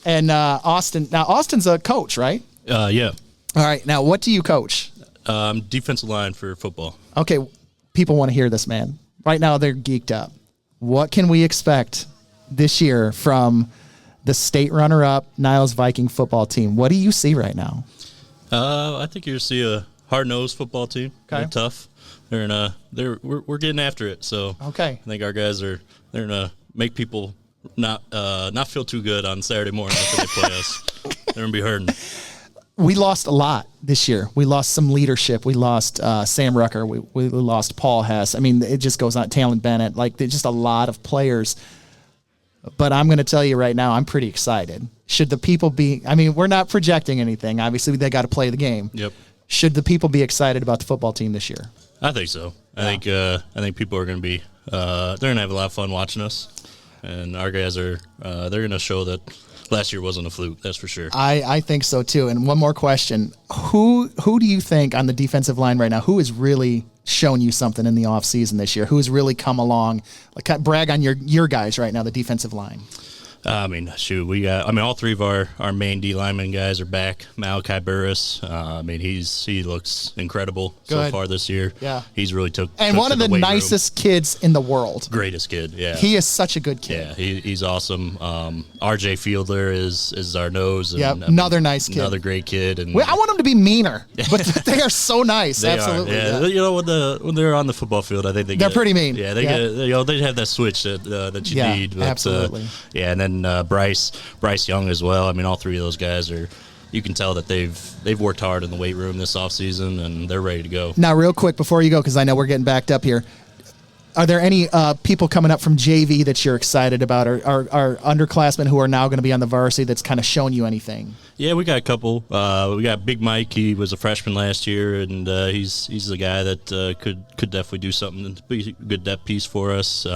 And Austin's a coach, right? Yeah. All right, now what do you coach? Defensive line for football. Okay, people want to hear this, man. Right now they're geeked up. What can we expect this year from the state runner-up Niles Viking football team? What do you see right now? I think you'll see a hard-nosed football team. Okay. They're tough. We're getting after it. So okay. I think our guys they're gonna make people not feel too good on Saturday morning after they play us. They're gonna be hurting. We lost a lot this year. We lost some leadership. We lost Sam Rucker. We lost Paul Hess. It just goes on. Talon Bennett. There's just a lot of players. But I'm going to tell you right now, I'm pretty excited. Should the people be, we're not projecting anything. Obviously, they got to play the game. Yep. Should the people be excited about the football team this year? I think so. Yeah. I think people are going to be, they're going to have a lot of fun watching us. And our guys they're going to show that last year wasn't a fluke. That's for sure. I think so too. And one more question. Who do you think on the defensive line right now, who is really shown you something in the offseason this year? Who's really come along? Brag on your guys right now, the defensive line. We got. All three of our main D lineman guys are back. Malachi Burris. He looks incredible so far this year. Yeah, he's really took one of the nicest kids in the world. Greatest kid. Yeah, he is such a good kid. Yeah, he's awesome. RJ Fielder is our nose. Yeah, another nice kid, another great kid. And I want him to be meaner, but they are so nice. They absolutely. Are. Yeah. When they're on the football field, I think they're pretty mean. Yeah, they have that switch that you need. But, absolutely. and then Bryce Young as well. All three of those guys are you can tell that they've worked hard in the weight room this off season, and they're ready to go. Now, real quick before you go, because I know we're getting backed up here. Are there any people coming up from JV that you're excited about, or underclassmen who are now going to be on the varsity that's kind of shown you anything? Yeah, we got a couple. We got Big Mike. He was a freshman last year, and he's the guy that could definitely do something to be a good depth piece for us.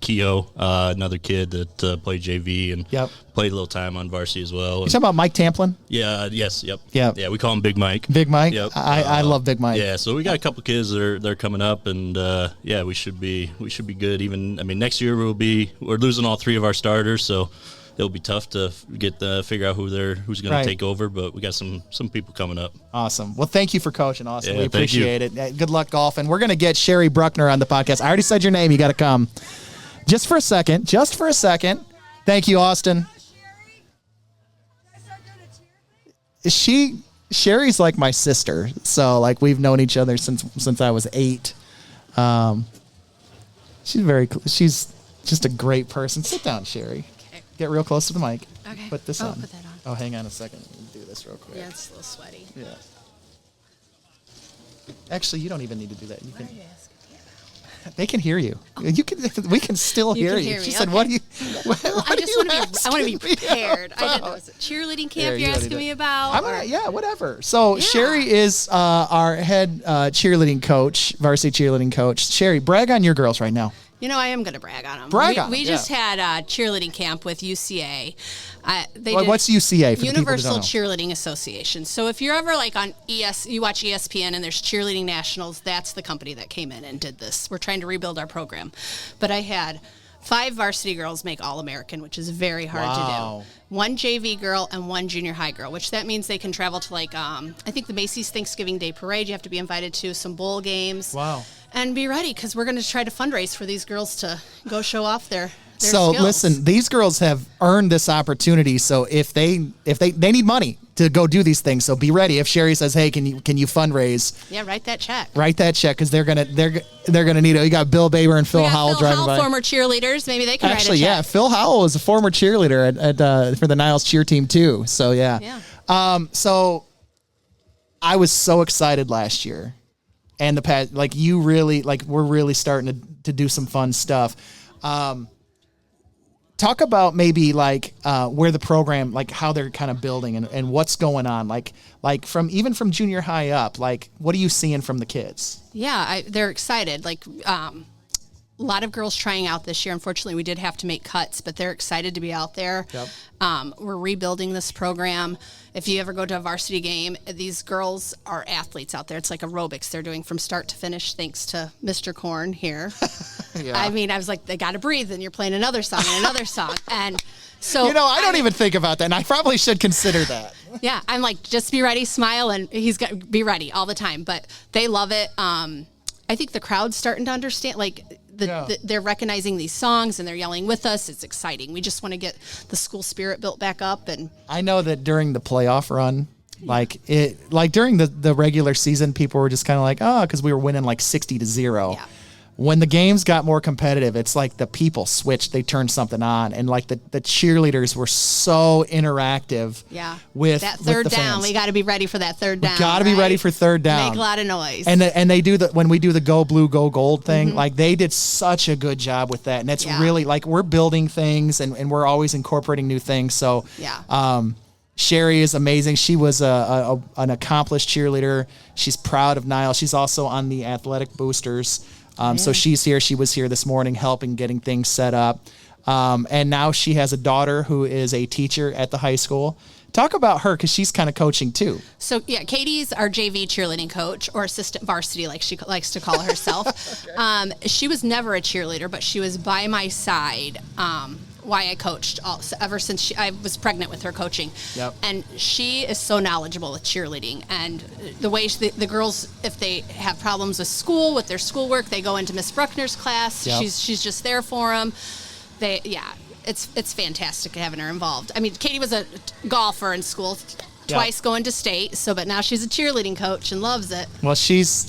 Keogh, another kid that played JV and played a little time on varsity as well. You talking about Mike Tamplin? Yeah. Yes. Yep. Yeah. Yeah. We call him Big Mike. Big Mike. Yep. I love Big Mike. Yeah. So we got a couple kids that are coming up, and yeah, we should be good. Even next year we're losing all 3 of our starters, so it'll be tough to figure out who's going to take over, but we got some people coming up. Awesome. Well, thank you for coaching, Austin. Yeah, we appreciate it. Good luck golfing. We're going to get Sherry Bruckner on the podcast. I already said your name. You got to come. Just for a second. Thank you, Austin. Sherry's like my sister, so like we've known each other since I was 8. She's just a great person. Sit down, Sherry. Okay. Get real close to the mic. Okay. Put this on. Put that on. Oh, hang on a second. Let me do this real quick. Yeah, it's a little sweaty. Yeah. Actually, you don't even need to do that. You can. They can hear you. We can still hear you. She said, "What do you?" I just want to be prepared. I didn't know. Is it cheerleading camp you're asking me about? Yeah, whatever. So Sherry is our head cheerleading coach, varsity cheerleading coach. Sherry, brag on your girls right now. You know, I am going to brag on them. We just had cheerleading camp with UCA. What's UCA? For Universal Cheerleading Association. So if you're ever like on you watch ESPN and there's cheerleading nationals, that's the company that came in and did this. We're trying to rebuild our program. But I had 5 varsity girls make All-American, which is very hard to do. 1 JV girl and 1 junior high girl, which that means they can travel to like, I think the Macy's Thanksgiving Day Parade you have to be invited to, some bowl games. Wow. And be ready, because we're going to try to fundraise for these girls to go show off their So skills. listen, these girls have earned this opportunity. So if they need money to go do these things, so be ready. If Sherry says, "Hey, can you fundraise?" Yeah, write that check. Write that check, because they're gonna need it. You got Bill Baber and Phil Howell driving by. Former cheerleaders, maybe they can Actually, write a check. yeah, Phil Howell was a former cheerleader at for the Niles cheer team too. So yeah. So I was so excited last year, and the past, like you really, like we're really starting to do some fun stuff. Talk about maybe like where the program, like how they're kind of building and what's going on, like from junior high up, like what are you seeing from the kids? Yeah, they're excited. Like a lot of girls trying out this year. Unfortunately, we did have to make cuts, but they're excited to be out there. Yep. We're rebuilding this program. If you ever go to a varsity game, these girls are athletes out there. It's like aerobics they're doing from start to finish, thanks to Mr. Korn here. Yeah. I mean, I was like, they got to breathe, and you're playing another song and another song. And so, I don't even think about that, and I probably should consider that. Yeah, I'm like, just be ready, smile, and he's got to be ready all the time. But they love it. I think the crowd's starting to understand, like, they're recognizing these songs and they're yelling with us. It's exciting. We just want to get the school spirit built back up. And I know that during the playoff run, like during the regular season, people were just kind of like, because we were winning like 60-0. Yeah. When the games got more competitive, it's like the people switched, they turned something on, and like the cheerleaders were so interactive. Yeah. With that third with the down, fans. we got to be ready for that third down. Got to be ready for third down. Make a lot of noise. And they do when we do the go blue, go gold thing, like they did such a good job with that. And it's really like we're building things and we're always incorporating new things. So Sherry is amazing. She was an accomplished cheerleader. She's proud of Niles. She's also on the athletic boosters. So she's here. She was here this morning helping getting things set up. And now she has a daughter who is a teacher at the high school. Talk about her, because she's kind of coaching too. So, Katie's our JV cheerleading coach, or assistant varsity, like she likes to call herself. Okay. She was never a cheerleader, but she was by my side why I coached ever since I was pregnant with her coaching. Yep. And she is so knowledgeable with cheerleading. And the way the girls, if they have problems with school, with their schoolwork, they go into Miss Bruckner's class. Yep. She's just there for them. It's fantastic having her involved. I mean, Katie was a golfer in school, twice going to state, but now she's a cheerleading coach and loves it. Well,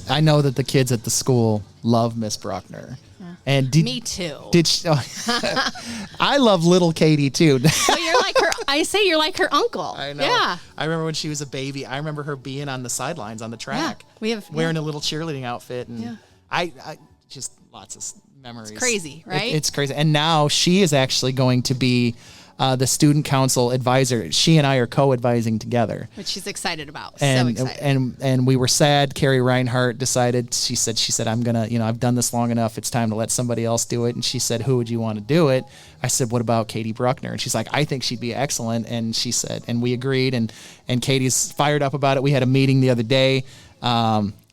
I know that the kids at the school love Miss Bruckner. And me too. I love little Katie too. So you're like I say you're like her uncle. I know. Yeah. I remember when she was a baby. I remember her being on the sidelines on the track. Yeah, we have wearing a little cheerleading outfit, and Yeah. I just lots of memories. It's crazy, right? It's crazy. And now she is actually going to be the student council advisor. She and I are co-advising together, which she's excited about. and so excited. and we were sad. Carrie Reinhardt decided. She said I'm gonna, I've done this long enough. It's time to let somebody else do it. And she said, who would you want to do it? I said, what about Katie Bruckner? And she's like, I think she'd be excellent. And she said, and we agreed. And Katie's fired up about it. We had a meeting the other day.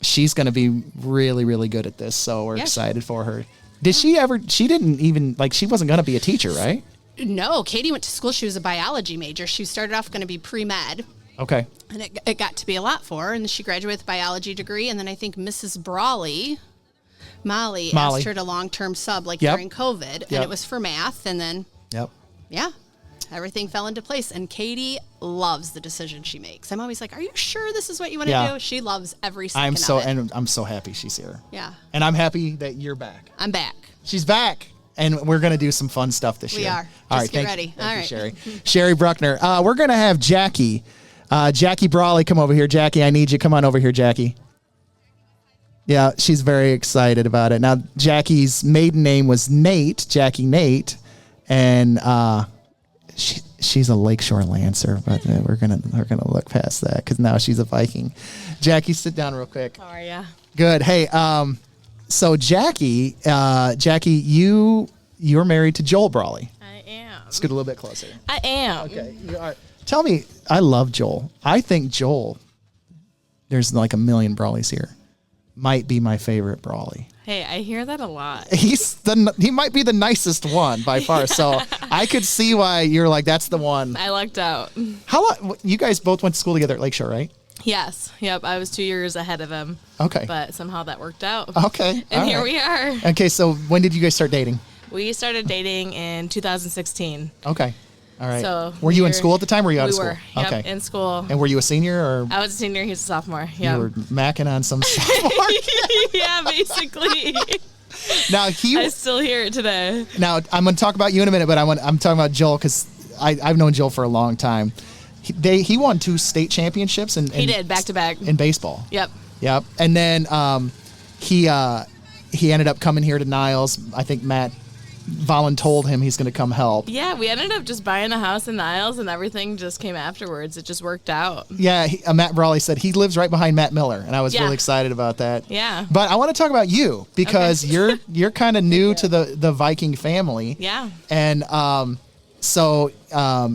She's going to be really, really good at this. So we're excited for her. Did she ever? She didn't even she wasn't going to be a teacher, right? No, Katie went to school. She was a biology major. She started off going to be pre-med. Okay. And it got to be a lot for her. And she graduated with a biology degree. And then I think Mrs. Brawley, Molly asked her to long-term sub during COVID. And it was for math. And then, everything fell into place. And Katie loves the decision she makes. I'm always like, are you sure this is what you want to do? She loves every second of it. And I'm so happy she's here. Yeah. And I'm happy that you're back. I'm back. She's back. And we're going to do some fun stuff this year. We are. All Just right, get ready. Thank All you, right. Sherry. Sherry Bruckner. We're going to have Jackie. Jackie Brawley, come over here. Jackie, I need you. Come on over here, Jackie. Yeah, she's very excited about it. Now, Jackie's maiden name was Nate, Jackie Nate, and she's a Lakeshore Lancer, but we're gonna look past that because now she's a Viking. Jackie, sit down real quick. How are ya? Good. Hey, so Jackie, you're married to Joel Brawley. I am. Let's get a little bit closer. I am. Okay. You are. Tell me, I love Joel. I think Joel, there's like a million Brawleys here, might be my favorite Brawley. Hey, I hear that a lot. He might be the nicest one by far. So I could see why you're like, that's the one. I lucked out. How long? You guys both went to school together at Lakeshore, right? Yes. Yep. I was 2 years ahead of him. Okay. But somehow that worked out. Okay. And here we are. Okay. So when did you guys start dating? We started dating in 2016. Okay. All right. So were you in school at the time? Or were you out of school? We were. Yep, okay. in school. And were you a senior or? I was a senior. He was a sophomore. You Yeah. were macking on some sophomore. Yeah, basically. Now I still hear it today. Now I'm going to talk about you in a minute, but I'm talking about Joel because I've known Joel for a long time. He won 2 state championships He did back to back in baseball. Yep. And then he ended up coming here to Niles. I think Matt told him he's going to come help. Yeah, we ended up just buying a house in Niles, and everything just came afterwards. It just worked out. Yeah, Matt Brawley said he lives right behind Matt Miller, and I was really excited about that. Yeah. But I want to talk about you because you're kind of new to the Viking family. Yeah. And so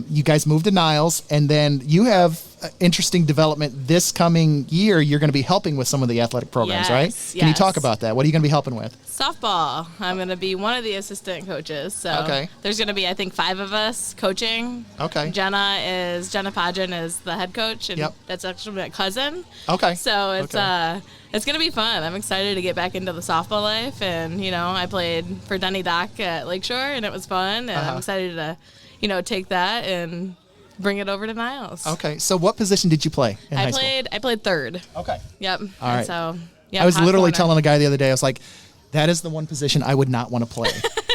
you guys moved to Niles, and then you have interesting development this coming year. You're going to be helping with some of the athletic programs, right? Can you talk about that? What are you going to be helping with? Softball. I'm going to be one of the assistant coaches. So there's going to be, I think, 5 of us coaching. Okay. Jenna Podgen is the head coach, and that's actually my cousin. Okay. So it's going to be fun. I'm excited to get back into the softball life, and I played for Denny Dock at Lakeshore, and it was fun, and I'm excited to take that and bring it over to Niles. Okay. So what position did you play in high school? I played third. Okay. Yep. All right. So I was literally telling a guy the other day, I was like, that is the one position I would not want to play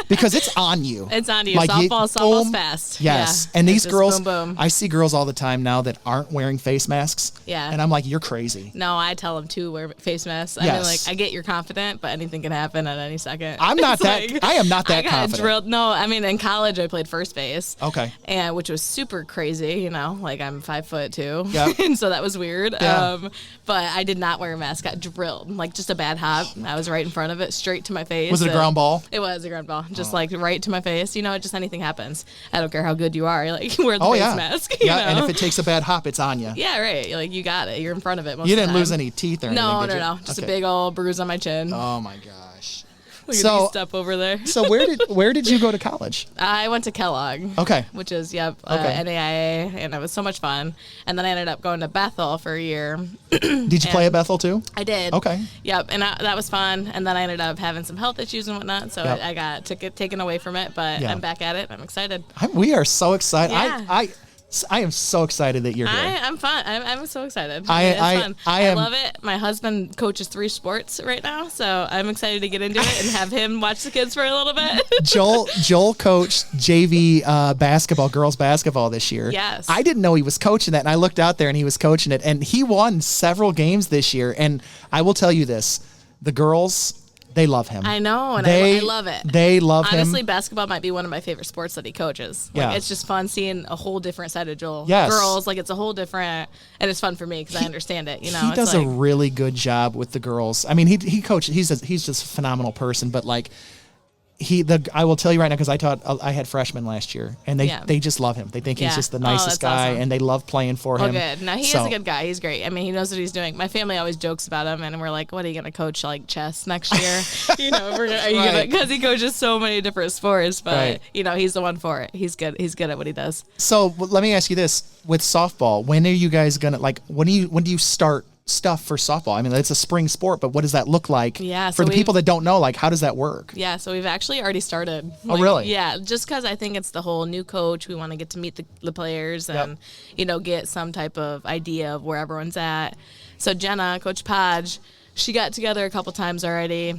because it's on you. It's on you. Like Softball's fast. Yes. Yeah. And these girls, boom, boom. I see girls all the time now that aren't wearing face masks. Yeah. And I'm like, you're crazy. No, I tell them to wear face masks. Yes. I mean, like, I get you're confident, but anything can happen at any second. I'm not that. Like, I am not that I got confident. drilled. No, I mean, in college I played first base. Okay. And which was super crazy. Like I'm 5'2". Yep. And so that was weird. Yeah. But I did not wear a mask. Got drilled. Like just a bad hop. I was right in front of it, straight to my face. Was it a ground ball? It was a ground ball. Just like right to my face. Just anything happens. I don't care how good you are. Like wear the face mask. Yeah. You know? And if it takes a bad hop, it's on you. Yeah, right. Like you got it. You're in front of it most You of the didn't time. lose any teeth or anything. No. Just a big old bruise on my chin. Oh my gosh. Look at these stuff over there. So where did you go to college? I went to Kellogg. Okay. Which is NAIA, and it was so much fun. And then I ended up going to Bethel for a year. Did you play at Bethel too? I did. Okay. Yep, and that was fun. And then I ended up having some health issues and whatnot, so I got taken away from it. But I'm back at it. I'm excited. We are so excited. Yeah. I am so excited that you're here. I'm fun. I'm so excited. It's fun. I love it. My husband coaches 3 sports right now, so I'm excited to get into it and have him watch the kids for a little bit. Joel coached JV girls basketball this year. Yes. I didn't know he was coaching that, and I looked out there and he was coaching it, and he won several games this year. And I will tell you this, the girls, they love him. I know, and I love it. They love him. Honestly, basketball might be one of my favorite sports that he coaches. Like, Yeah. it's just fun seeing a whole different side of Joel. Yes. Girls, like, it's a whole different, and it's fun for me because I understand it. You know, He it's does like, a really good job with the girls. I mean, he coaches. He's just a phenomenal person. But like, I will tell you right now, because I had freshmen last year, and they just love him. They think he's Yeah. just the Oh, that's guy, awesome. and they love playing for him. Oh, good. No, he is a good guy. He's great. I mean, he knows what he's doing. My family always jokes about him, and we're like, "What are you going to coach, like chess next year?" You know, are you gonna? Because he coaches so many different sports, but you know, he's the one for it. He's good. He's good at what he does. So let me ask you this: with softball, when are you guys gonna when do you start stuff for softball? I mean, it's a spring sport, but what does that look like? Yeah, for the people that don't know, like, how does that work? Yeah, so we've actually already started. Oh, really? Yeah, just because I think it's the whole new coach. We want to get to meet the players and, you know, get some type of idea of where everyone's at. So Jenna, Coach Podge, she got together a couple times already.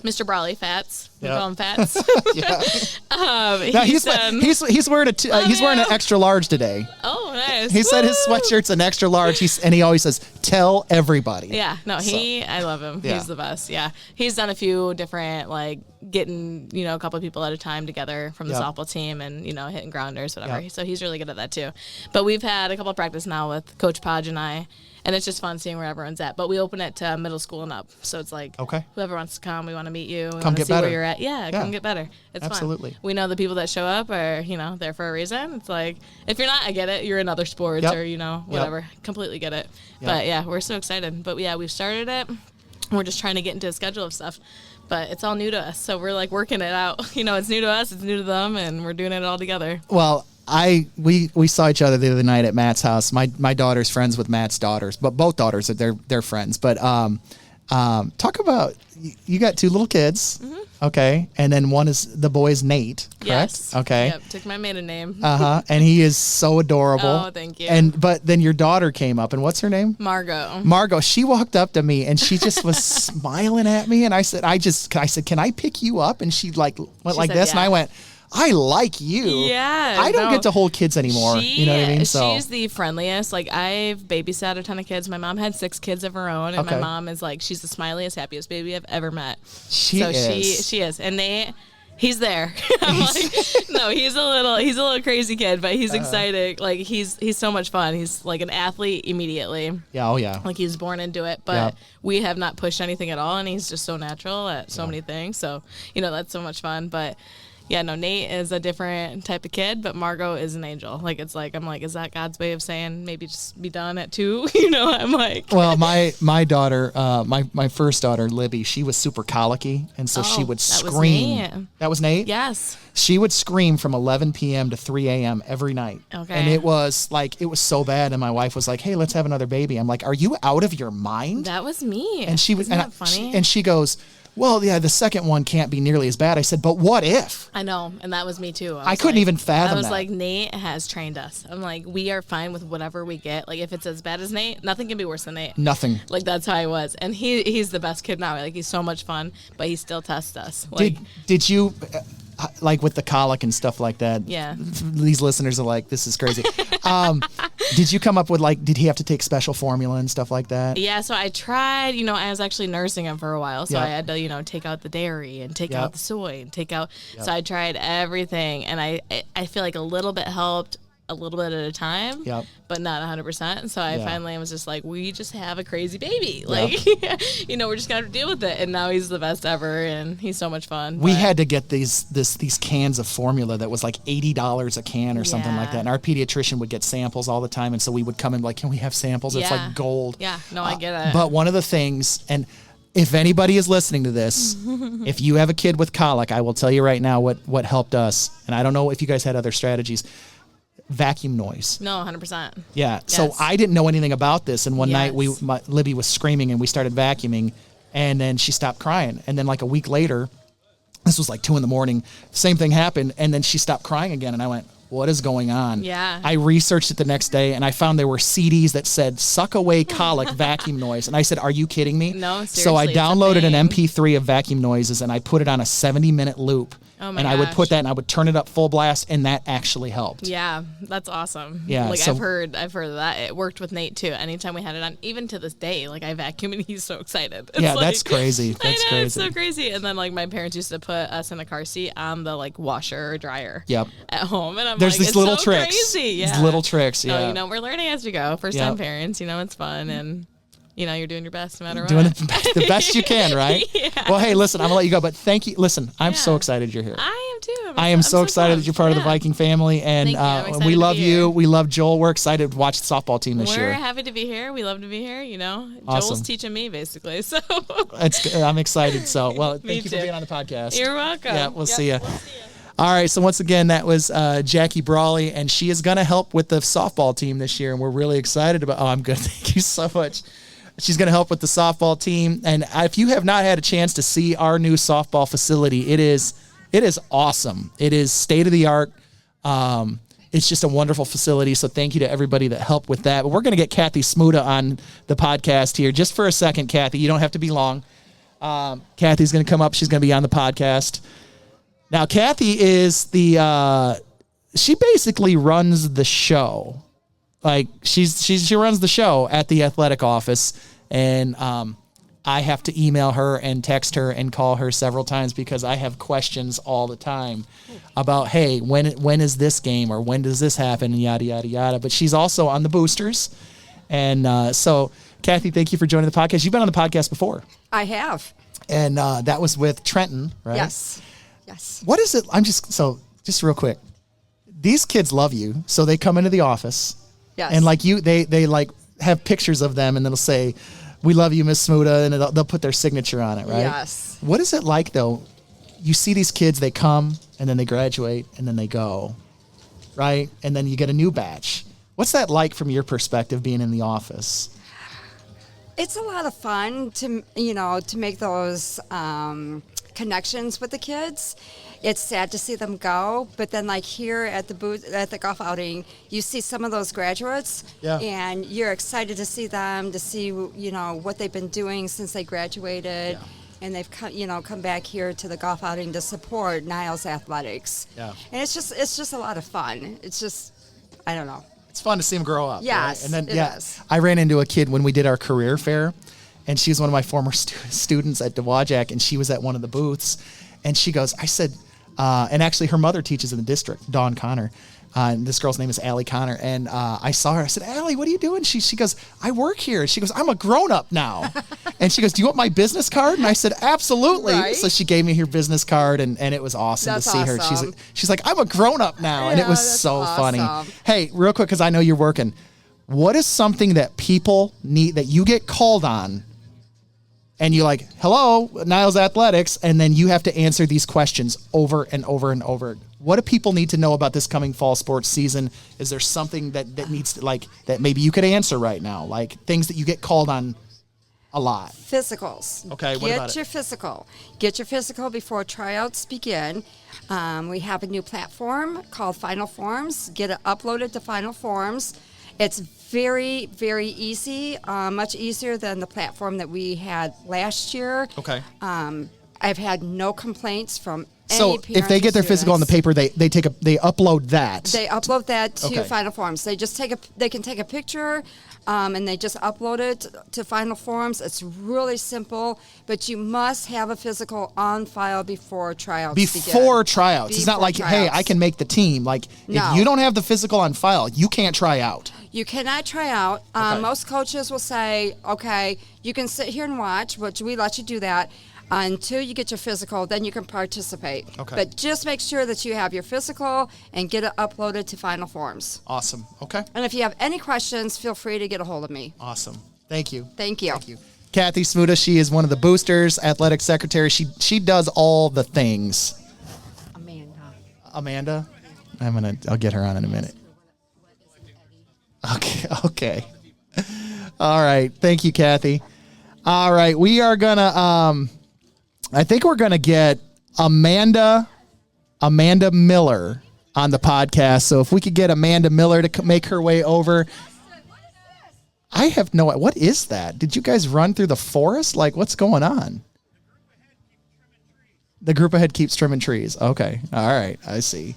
Mr. Brawley, Fats. We call him Fats. He's wearing he's wearing an extra large today. Oh, nice. He said his sweatshirt's an extra large. And he always says, "Tell everybody." Yeah, no, I love him. Yeah. He's the best. Yeah, he's done a few different, like, getting, you know, a couple of people at a time together from the softball team, and, you know, hitting grounders, whatever. So he's really good at that too. But we've had a couple of practice now with Coach Podge and I. And it's just fun seeing where everyone's at. But we open it to middle school and up. So it's like, whoever wants to come, we want to meet you. We want to see where you're at. Yeah, come get better. It's Absolutely. fun. We know the people that show up are, you know, there for a reason. It's like, if you're not, I get it. You're in other sports or, you know, whatever. Completely get it. But yeah, we're so excited. But yeah, we've started it. We're just trying to get into a schedule of stuff. But it's all new to us. So we're like working it out. You know, it's new to us, it's new to them, and we're doing it all together. Well, we saw each other the other night at Matt's house. My daughter's friends with Matt's daughters, but both daughters, they're friends. But talk about, you got 2 little kids, okay, and then one is the boy's Nate, correct? Yes. Okay. Yep. Took my maiden name. And he is so adorable. Oh, thank you. But then your daughter came up, and what's her name? Margot. She walked up to me and she just was smiling at me, and I said, "Can I pick you up?" And she went like this, and I went, "I like you." Yeah. I don't get to hold kids anymore. You know what I mean? So she's the friendliest. Like, I've babysat a ton of kids. My mom had 6 kids of her own, and my mom is like, she's the smiliest, happiest baby I've ever met. She is. And he's there. I'm like, no, he's a little crazy kid, but he's excited. Like, he's so much fun. He's like an athlete immediately. Yeah. Oh yeah. Like, he's born into it, but we have not pushed anything at all, and he's just so natural at so many things. So, you know, that's so much fun. But yeah, no, Nate is a different type of kid, but Margot is an angel. Like, it's like, I'm like, is that God's way of saying maybe just be done at 2? You know, I'm like. Well, my daughter, my first daughter, Libby, she was super colicky, and so she would scream. That was Nate? Yes. She would scream from 11 p.m. to 3 a.m. every night. Okay. And it was so bad, and my wife was like, "Hey, let's have another baby." I'm like, "Are you out of your mind?" That was me. And she was, Isn't that funny? and she goes, "Well, yeah, the second one can't be nearly as bad." I said, "But what if?" I know, and that was me too. I couldn't even fathom that. I was like, Nate has trained us. I'm like, we are fine with whatever we get. Like, if it's as bad as Nate, nothing can be worse than Nate. Nothing. Like, that's how I was. And he's the best kid now. Like, he's so much fun, but he still tests us. Like, did you, like, with the colic and stuff like that? Yeah. These listeners are like, this is crazy. Did you come up with, like, did he have to take special formula and stuff like that? Yeah, so I tried, you know, I was actually nursing him for a while, so I had to, you know, take out the dairy and take out the soy and take out, so I tried everything, and I feel like a little bit helped, a little bit at a time, but not 100%. So I finally was just like, we just have a crazy baby. Like, you know, we're just going to deal with it. And now he's the best ever, and he's so much fun. We had to get these cans of formula that was like $80 a can or something like that. And our pediatrician would get samples all the time. And so we would come in like, "Can we have samples?" It's like gold. Yeah, no, I get it. But one of the things, and if anybody is listening to this, if you have a kid with colic, I will tell you right now what helped us. And I don't know if you guys had other strategies. Vacuum noise. No, 100%. Yeah. Yes. So I didn't know anything about this, and one night Libby was screaming, and we started vacuuming, and then she stopped crying, and then like a week later, this was like 2 a.m, same thing happened, and then she stopped crying again, and I went, what is going on? Yeah. I researched it the next day, and I found there were CDs that said "suck away colic vacuum noise," and I said, "Are you kidding me?" No, seriously. So I it's a downloaded an thing. MP3 of vacuum noises, and I put it on a 70-minute loop. Oh my and I would gosh. put that, and I would turn it up full blast, and that actually helped. Yeah, that's awesome. Yeah, like so- I've heard that it worked with Nate too. Anytime we had it on, even to this day, like I vacuum and he's so excited. It's Yeah, like, that's crazy. That's I know, crazy. it's so crazy. And then like my parents used to put us in the car seat on the like washer or dryer. Yep. At home, and I'm There's like, these it's little so tricks. Crazy. These Yeah. little tricks, So, yeah. you know, we're learning as we go. First time parents, you know, it's fun and. You know, you're doing your best no matter what. Doing it the best you can, right? Yeah. Well, hey, listen, I'm going to let you go, but thank you. Listen, I'm so excited you're here. I am too. I am so excited that pumped. you're part of the Yeah. Viking family, and Thank you. I'm excited we to love be you. here. We love Joel. We're excited to watch the softball team this We're year. happy to be here. We love to be here. You know, Awesome. Joel's teaching me basically. So I'm excited. So, well, Me thank you for too. being on the podcast. You're welcome. Yeah, we'll Yep, see you. we'll see ya. All right, so once again, that was Jackie Brawley, and she is going to help with the softball team this year, and we're really excited about. Oh, I'm good. Thank you so much. She's going to help with the softball team, and if you have not had a chance to see our new softball facility, it is awesome. It is state of the art. It's just a wonderful facility. So thank you to everybody that helped with that. But we're going to get Kathy Smuda on the podcast here just for a second. Kathy, you don't have to be long. Kathy's going to come up. She's going to be on the podcast. Now, Kathy is she basically runs the show. Like she runs the show at the athletic office, and I have to email her and text her and call her several times because I have questions all the time about, hey, when is this game or when does this happen and yada yada yada. But she's also on the boosters, and so Kathy, thank you for joining the podcast. You've been on the podcast before, I have. and that was with Trenton, right? Yes. Yes. What is it? Just real quick. These kids love you, so they come into the office. Yes. And like you, they like have pictures of them, and it'll say, "We love you, Miss Smuda," and they'll put their signature on it, right? Yes. What is it like though? You see these kids, they come and then they graduate and then they go, right? And then you get a new batch. What's that like from your perspective, being in the office? It's a lot of fun to make those connections with the kids. It's sad to see them go, but then like here at the golf outing, you see some of those graduates, and you're excited to see them, to see what they've been doing since they graduated, and they've come back here to the golf outing to support Niles Athletics. Yeah, and it's just a lot of fun. It's just, I don't know. It's fun to see them grow up. Yes, right? And then it is. I ran into a kid when we did our career fair, and she's one of my former students at Dowagiac, and she was at one of the booths, and she goes, I said, and actually her mother teaches in the district, Dawn Connor, and this girl's name is Allie Connor, and I saw her, I said, Allie, what are you doing? She goes, I work here. She goes, I'm a grown-up now. And she goes, do you want my business card? And I said, absolutely. Right. So she gave me her business card, and it was awesome That's to see her. awesome. She's like, I'm a grown-up now, and it Yeah, was that's so funny. awesome. Hey, real quick, because I know you're working, what is something that people need, that you get called on, and you're like, hello, Niles Athletics, and then you have to answer these questions over and over and over. What do people need to know about this coming fall sports season? Is there something that needs to, like, that maybe you could answer right now? Like things that you get called on a lot. Physicals. Okay, what about it? Get your physical. Get your physical before tryouts begin. We have a new platform called Final Forms. Get it uploaded to Final Forms. It's very, very easy, much easier than the platform that we had last year. Okay. I've had no complaints from any So parents if they get their or physical on the students. paper, they upload that. They upload that to Okay. Final Forms. They just they can take a picture, and they just upload it to Final Forms. It's really simple, but you must have a physical on file before tryouts Before begin. tryouts. It's not Before like, hey, tryouts. I can make the team. Like, No. if you don't have the physical on file, you can't try out. You cannot try out. Okay. Most coaches will say, okay, you can sit here and watch, which we let you do that. Until you get your physical, then you can participate. Okay. But just make sure that you have your physical and get it uploaded to Final Forms. Awesome. Okay. And if you have any questions, feel free to get a hold of me. Awesome. Thank you. Thank you. Thank you. Kathy Smuda, she is one of the boosters, athletic secretary. She does all the things. Amanda? I'll get her on in a minute. Okay. All right. Thank you, Kathy. All right. We are gonna I think we're gonna get Amanda Miller on the podcast. So if we could get Amanda Miller to make her way over. I have no idea. What is that? Did you guys run through the forest? Like, what's going on? The group ahead keeps trimming trees. Okay. All right. I see.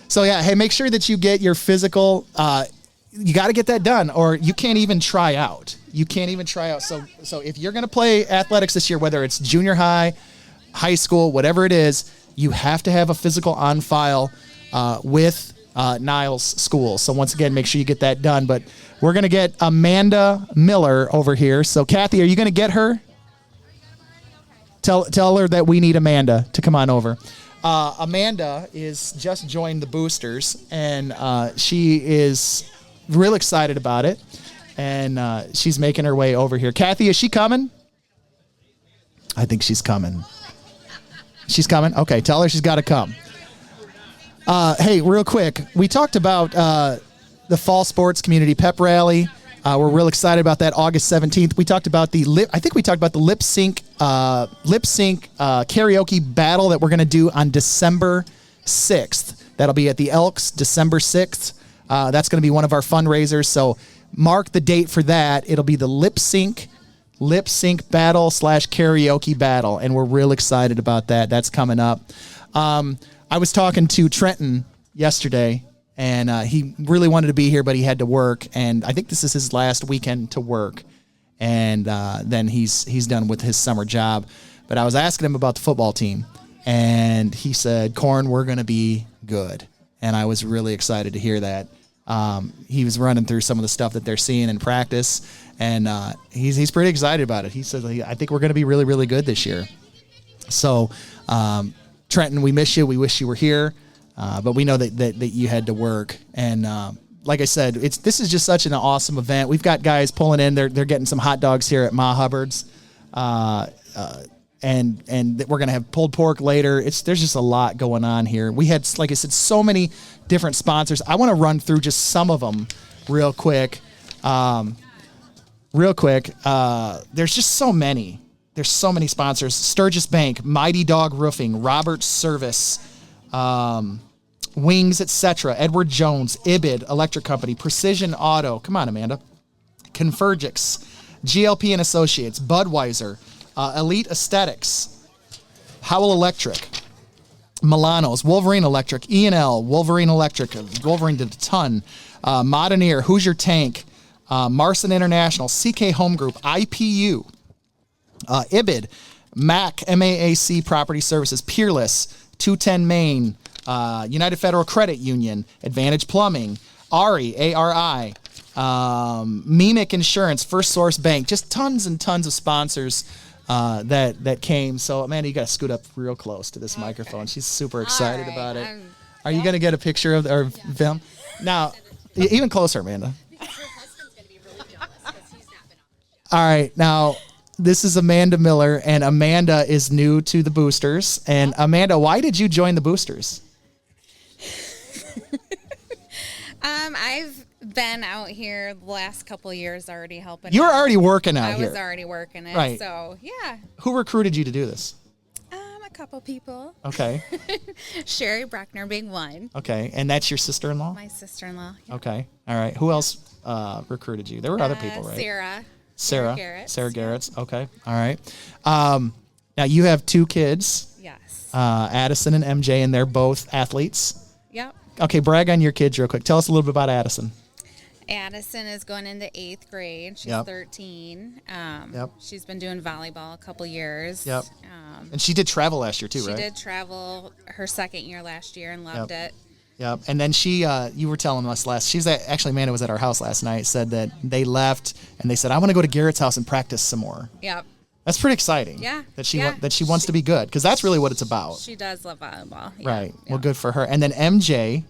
So, yeah, hey, make sure that you get your physical. You got to get that done, or you can't even try out. You can't even try out. So if you're going to play athletics this year, whether it's junior high, high school, whatever it is, you have to have a physical on file with Niles School. So once again, make sure you get that done. But we're going to get Amanda Miller over here. So Kathy, are you going to get her? Tell her that we need Amanda to come on over. Amanda is just joined the Boosters, and she is real excited about it. And she's making her way over here. Kathy, is she coming? I think she's coming. She's coming? Okay, tell her she's got to come. Hey, real quick, we talked about the Fall Sports Community Pep Rally. We're real excited about that, August 17th. We talked about the lip sync karaoke battle that we're going to do on December 6th. That'll be at the Elks, December 6th. That's going to be one of our fundraisers. So mark the date for that. It'll be the lip sync battle / karaoke battle, and we're real excited about that. That's coming up. I was talking to Trenton yesterday, and he really wanted to be here, but he had to work, and I think this is his last weekend to work, and then he's done with his summer job. But I was asking him about the football team, and he said, "Corn, we're going to be good," and I was really excited to hear that. He was running through some of the stuff that they're seeing in practice, and he's pretty excited about it. He said, "I think we're going to be really, really good this year." So, Trenton, we miss you. We wish you were here, but we know that you had to work. And like I said, this is just such an awesome event. We've got guys pulling in. They're getting some hot dogs here at Ma Hubbard's, and we're gonna have pulled pork later. There's just a lot going on here. We had, like I said, so many different sponsors. I want to run through just some of them real quick. There's just so many. There's so many sponsors. Sturgis Bank, Mighty Dog Roofing, Roberts Service, Wings, etc., Edward Jones, Ibid Electric Company, Precision Auto, come on, Amanda, Convergix, GLP and Associates, Budweiser, Elite Aesthetics, Howell Electric, Milano's, Wolverine Electric, E&L, Wolverine Electric, Wolverine did a ton, Moderneer, Hoosier Tank, Marson International, CK Home Group, IPU, Ibid, MAAC Property Services, Peerless, 210 Main, United Federal Credit Union, Advantage Plumbing, ARI, Mimic Insurance, First Source Bank, just tons and tons of sponsors that came. So, Amanda, you got to scoot up real close to this microphone. She's super excited about it. Are you going to get a picture of our film? Now, even closer, Amanda. All right, now... This is Amanda Miller, and Amanda is new to the Boosters. And Amanda, why did you join the Boosters? I've been out here the last couple of years already helping. You were already working out here. I was already working it, right? So yeah. Who recruited you to do this? A couple people. Okay. Sherry Bruckner being one. Okay, and that's your sister-in-law? My sister-in-law. Yeah. Okay, all right. Who else recruited you? There were other people, right? Sarah Garrett's. Okay. All right. Now you have two kids. Yes. Addison and MJ, and they're both athletes. Yep. Okay, brag on your kids real quick. Tell us a little bit about Addison. Addison is going into 8th grade. She's 13. She's been doing volleyball a couple years. Yep. And she did travel last year too, right? She did travel her second year last year and loved it. Yep. And then she, you were telling us actually, Amanda was at our house last night, said that they left and they said, I want to go to Garrett's house and practice some more. Yep. That's pretty exciting. Yeah. That she wants to be good, because that's really what it's about. She does love volleyball. Yeah. Right. Yeah. Well, good for her. And then MJ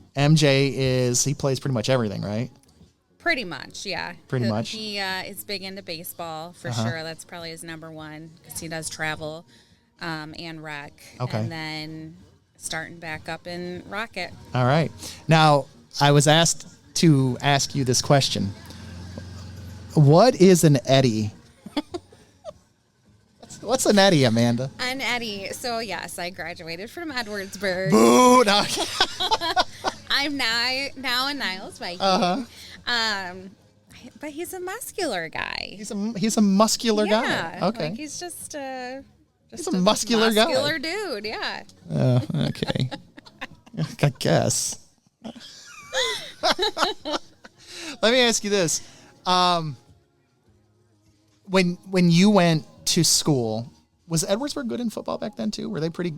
he plays pretty much everything, right? Pretty much, yeah. Pretty much. He is big into baseball, for sure. That's probably his number one, because he does travel and rec. Okay. And then... starting back up in Rocket. All right. Now, I was asked to ask you this question. What is an Eddie? What's an Eddie, Amanda? An Eddie. So, yes, I graduated from Edwardsburg. Boo! No. I'm now a Niles Viking. But he's a muscular guy. He's a muscular guy. Yeah. Okay. Like he's just a muscular guy. Muscular dude, yeah. Oh, okay. I guess. Let me ask you this. When you went to school, was Edwardsburg good in football back then too? Were they pretty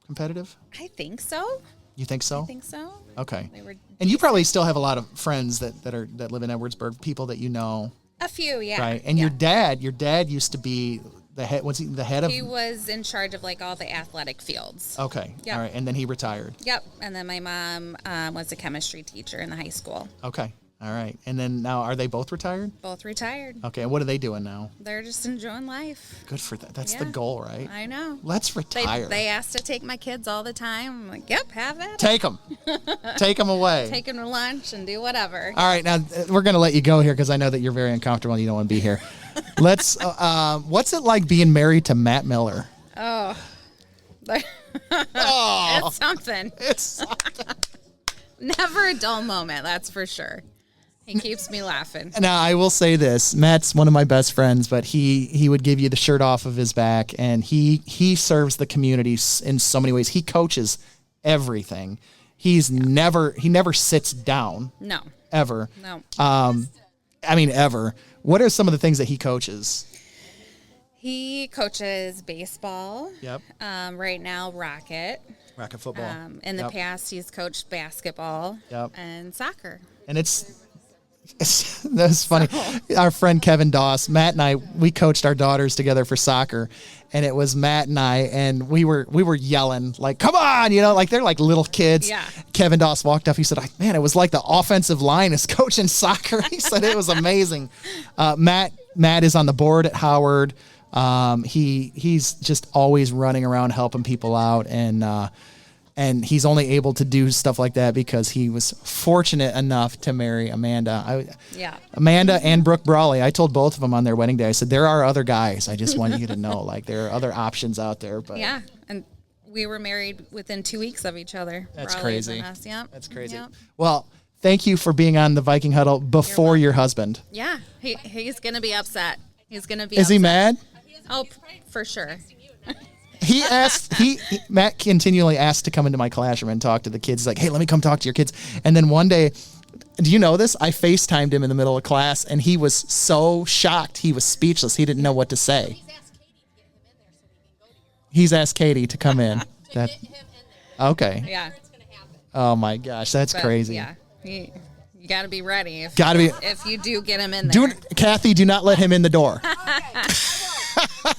competitive? I think so. You think so? I think so. Okay. They were and you probably still have a lot of friends that live in Edwardsburg, people that you know. A few, yeah. Right. And your dad used to be the head. Was he the head of? He was in charge of like all the athletic fields. Okay. Yep. All right. And then he retired. Yep. And then my mom was a chemistry teacher in the high school. Okay. All right. And then now, are they both retired? Both retired. Okay. And what are they doing now? They're just enjoying life. Good for that. That's the goal, right? I know. Let's retire. They asked to take my kids all the time. I'm like, yep, have it. Take them. Take them away. Take them to lunch and do whatever. All right. Now, we're going to let you go here because I know that you're very uncomfortable and you don't want to be here. Let's, what's it like being married to Matt Miller? Oh. It's something. It's something. Never a dull moment, that's for sure. He keeps me laughing. Now, I will say this. Matt's one of my best friends, but he would give you the shirt off of his back, and he serves the community in so many ways. He coaches everything. He never sits down. No. Ever. No. Ever. What are some of the things that he coaches? He coaches baseball. Yep. Right now, racket football. In the past, he's coached basketball. Yep. And soccer. And that's funny. Our friend Kevin Doss, Matt and I, we coached our daughters together for soccer, and it was Matt and I, and we were yelling like, "Come on!" Like they're like little kids. Yeah. Kevin Doss walked up. He said, "Man, it was like the offensive line is coaching soccer." He said it was amazing. Matt is on the board at Howard. He's just always running around helping people out, and he's only able to do stuff like that because he was fortunate enough to marry Amanda. Amanda and Brooke Brawley. I told both of them on their wedding day, I said, there are other guys. I just want you to know, like, there are other options out there. But yeah, and we were married within 2 weeks of each other. That's Brawley's crazy. and us. Yep. That's crazy. Yep. Well, thank you for being on the Viking Huddle before your husband. Yeah, he's going to be upset. He's going to be Is he mad? Oh, for sure. He asked, Matt continually asked to come into my classroom and talk to the kids. He's like, hey, let me come talk to your kids. And then one day, do you know this? I FaceTimed him in the middle of class, and he was so shocked. He was speechless. He didn't know what to say. He's asked Katie to come in. Okay. Yeah. Oh, my gosh. That's crazy. Yeah. You got to be ready. If you do get him in there. Kathy, do not let him in the door.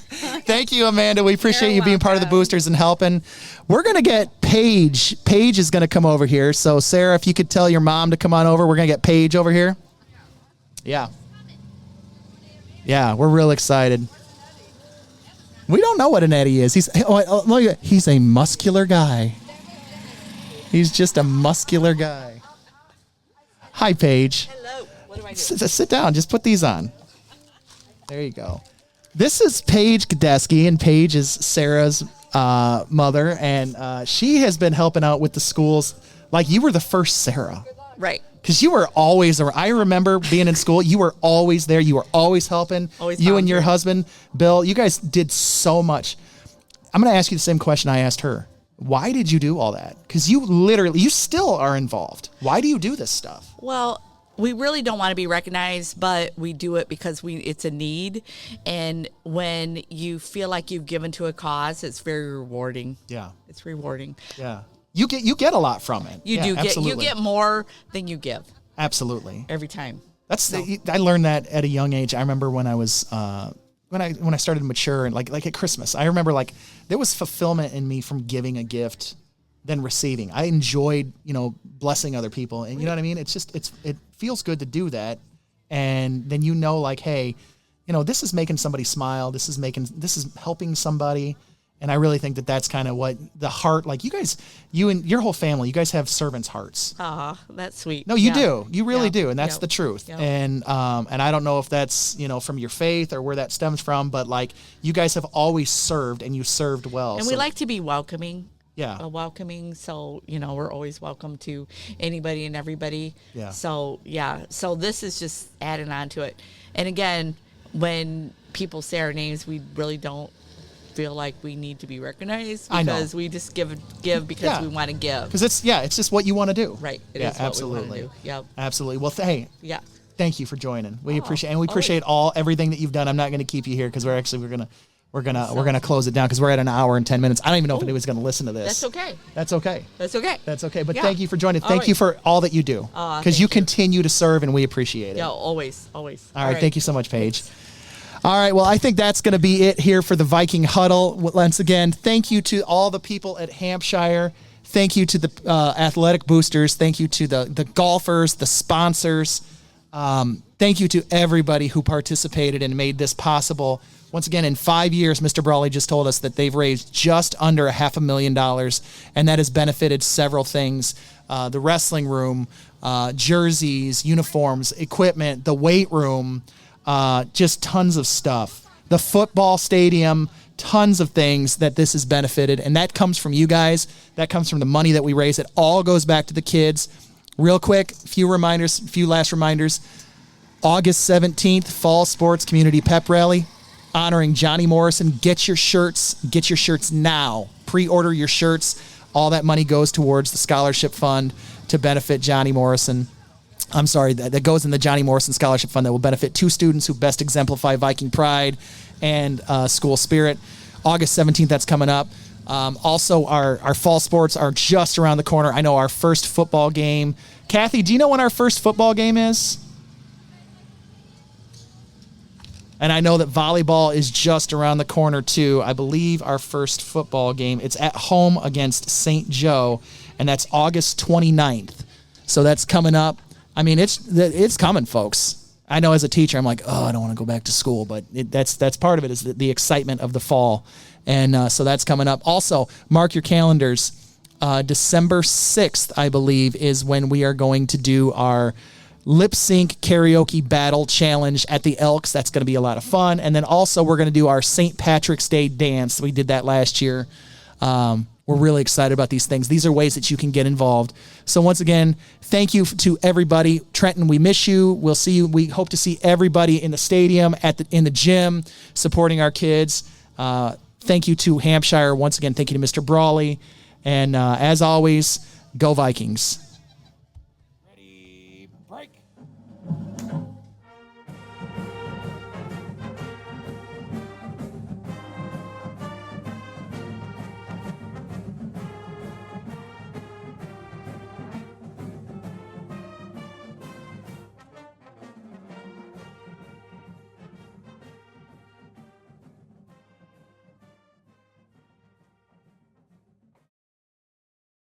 Thank you, Amanda. We appreciate you being part of the boosters and helping. We're going to get Paige. Paige is going to come over here. So, Sarah, if you could tell your mom to come on over, we're going to get Paige over here. Yeah. Yeah, we're real excited. We don't know what an Eddie is. He's a muscular guy. He's just a muscular guy. Hi, Paige. Hello. What do I do? Sit down. Just put these on. There you go. This is Paige Gadesky, and Paige is Sarah's mother, and she has been helping out with the schools. Like, you were the first Sarah. Right. Because you were always around. I remember being in school. You were always there. You were always helping. Always you and your husband, Bill, you guys did so much. I'm going to ask you the same question I asked her. Why did you do all that? Because you still are involved. Why do you do this stuff? Well, we really don't want to be recognized, but we do it because it's a need. And when you feel like you've given to a cause, it's very rewarding. Yeah. It's rewarding. Yeah. You get a lot from it. You get more than you give. Absolutely. Every time. I learned that at a young age. I remember when I was when I started to mature, and like at Christmas, I remember like there was fulfillment in me from giving a gift than receiving. I enjoyed, blessing other people, and you know what I mean? It's just it feels good to do that. And then like, hey, this is making somebody smile. This is helping somebody. And I really think that that's kind of what the heart, like you and your whole family, you guys have servants' hearts. That's sweet. No, you do. You really do. And that's Yep. the truth. Yep. And I don't know if that's, from your faith or where that stems from, but like you guys have always served, and you served well. And we like to be welcoming. welcoming. So, we're always welcome to anybody and everybody. Yeah. So, so this is just adding on to it. And again, when people say our names, we really don't feel like we need to be recognized because we just give because we want to give. Because it's just what you want to do. Right. It is absolutely. what we want to do. Yep. Absolutely. Well, hey. Yeah. Thank you for joining. We appreciate everything that you've done. I'm not going to keep you here because we're gonna close it down because we're at an hour and 10 minutes. I don't even know if anyone's going to listen to this. That's okay. That's okay. But thank you for joining. Thank you for all that you do because you continue to serve and we appreciate it. Yeah, always. All right. Thank you so much, Paige. All right, well, I think that's going to be it here for the Viking Huddle. Once again, thank you to all the people at Hampshire. Thank you to the athletic boosters. Thank you to the golfers, the sponsors. Thank you to everybody who participated and made this possible. Once again, in 5 years, Mr. Brawley just told us that they've raised just under $500,000, and that has benefited several things. The wrestling room, jerseys, uniforms, equipment, the weight room, just tons of stuff. The football stadium, tons of things that this has benefited, and that comes from you guys. That comes from the money that we raise. It all goes back to the kids. Real quick, few last reminders. August 17th, Fall Sports Community Pep Rally, honoring Johnny Morrison. Get your shirts now. Pre-order your shirts. All that money goes towards the scholarship fund to benefit Johnny Morrison. I'm sorry, that goes in the Johnny Morrison Scholarship Fund that will benefit 2 students who best exemplify Viking pride and school spirit. August 17th, that's coming up. Also, our fall sports are just around the corner. I know our first football game. Kathy, do you know when our first football game is? And I know that volleyball is just around the corner, too. I believe our first football game, it's at home against St. Joe, and that's August 29th. So that's coming up. I mean, it's coming, folks. I know as a teacher, I'm like, I don't want to go back to school, but that's part of it is the excitement of the fall. And so that's coming up. Also, mark your calendars. December 6th, I believe, is when we are going to do our lip sync karaoke battle challenge at the Elks. That's going to be a lot of fun. And then also we're going to do our St. Patrick's Day dance. We did that last year. We're really excited about these things. These are ways that you can get involved. So once again, thank you to everybody. Trenton, we miss you. We'll see you. We hope to see everybody in the stadium, in the gym, supporting our kids. Thank you to Hampshire. Once again, thank you to Mr. Brawley. And as always, go Vikings.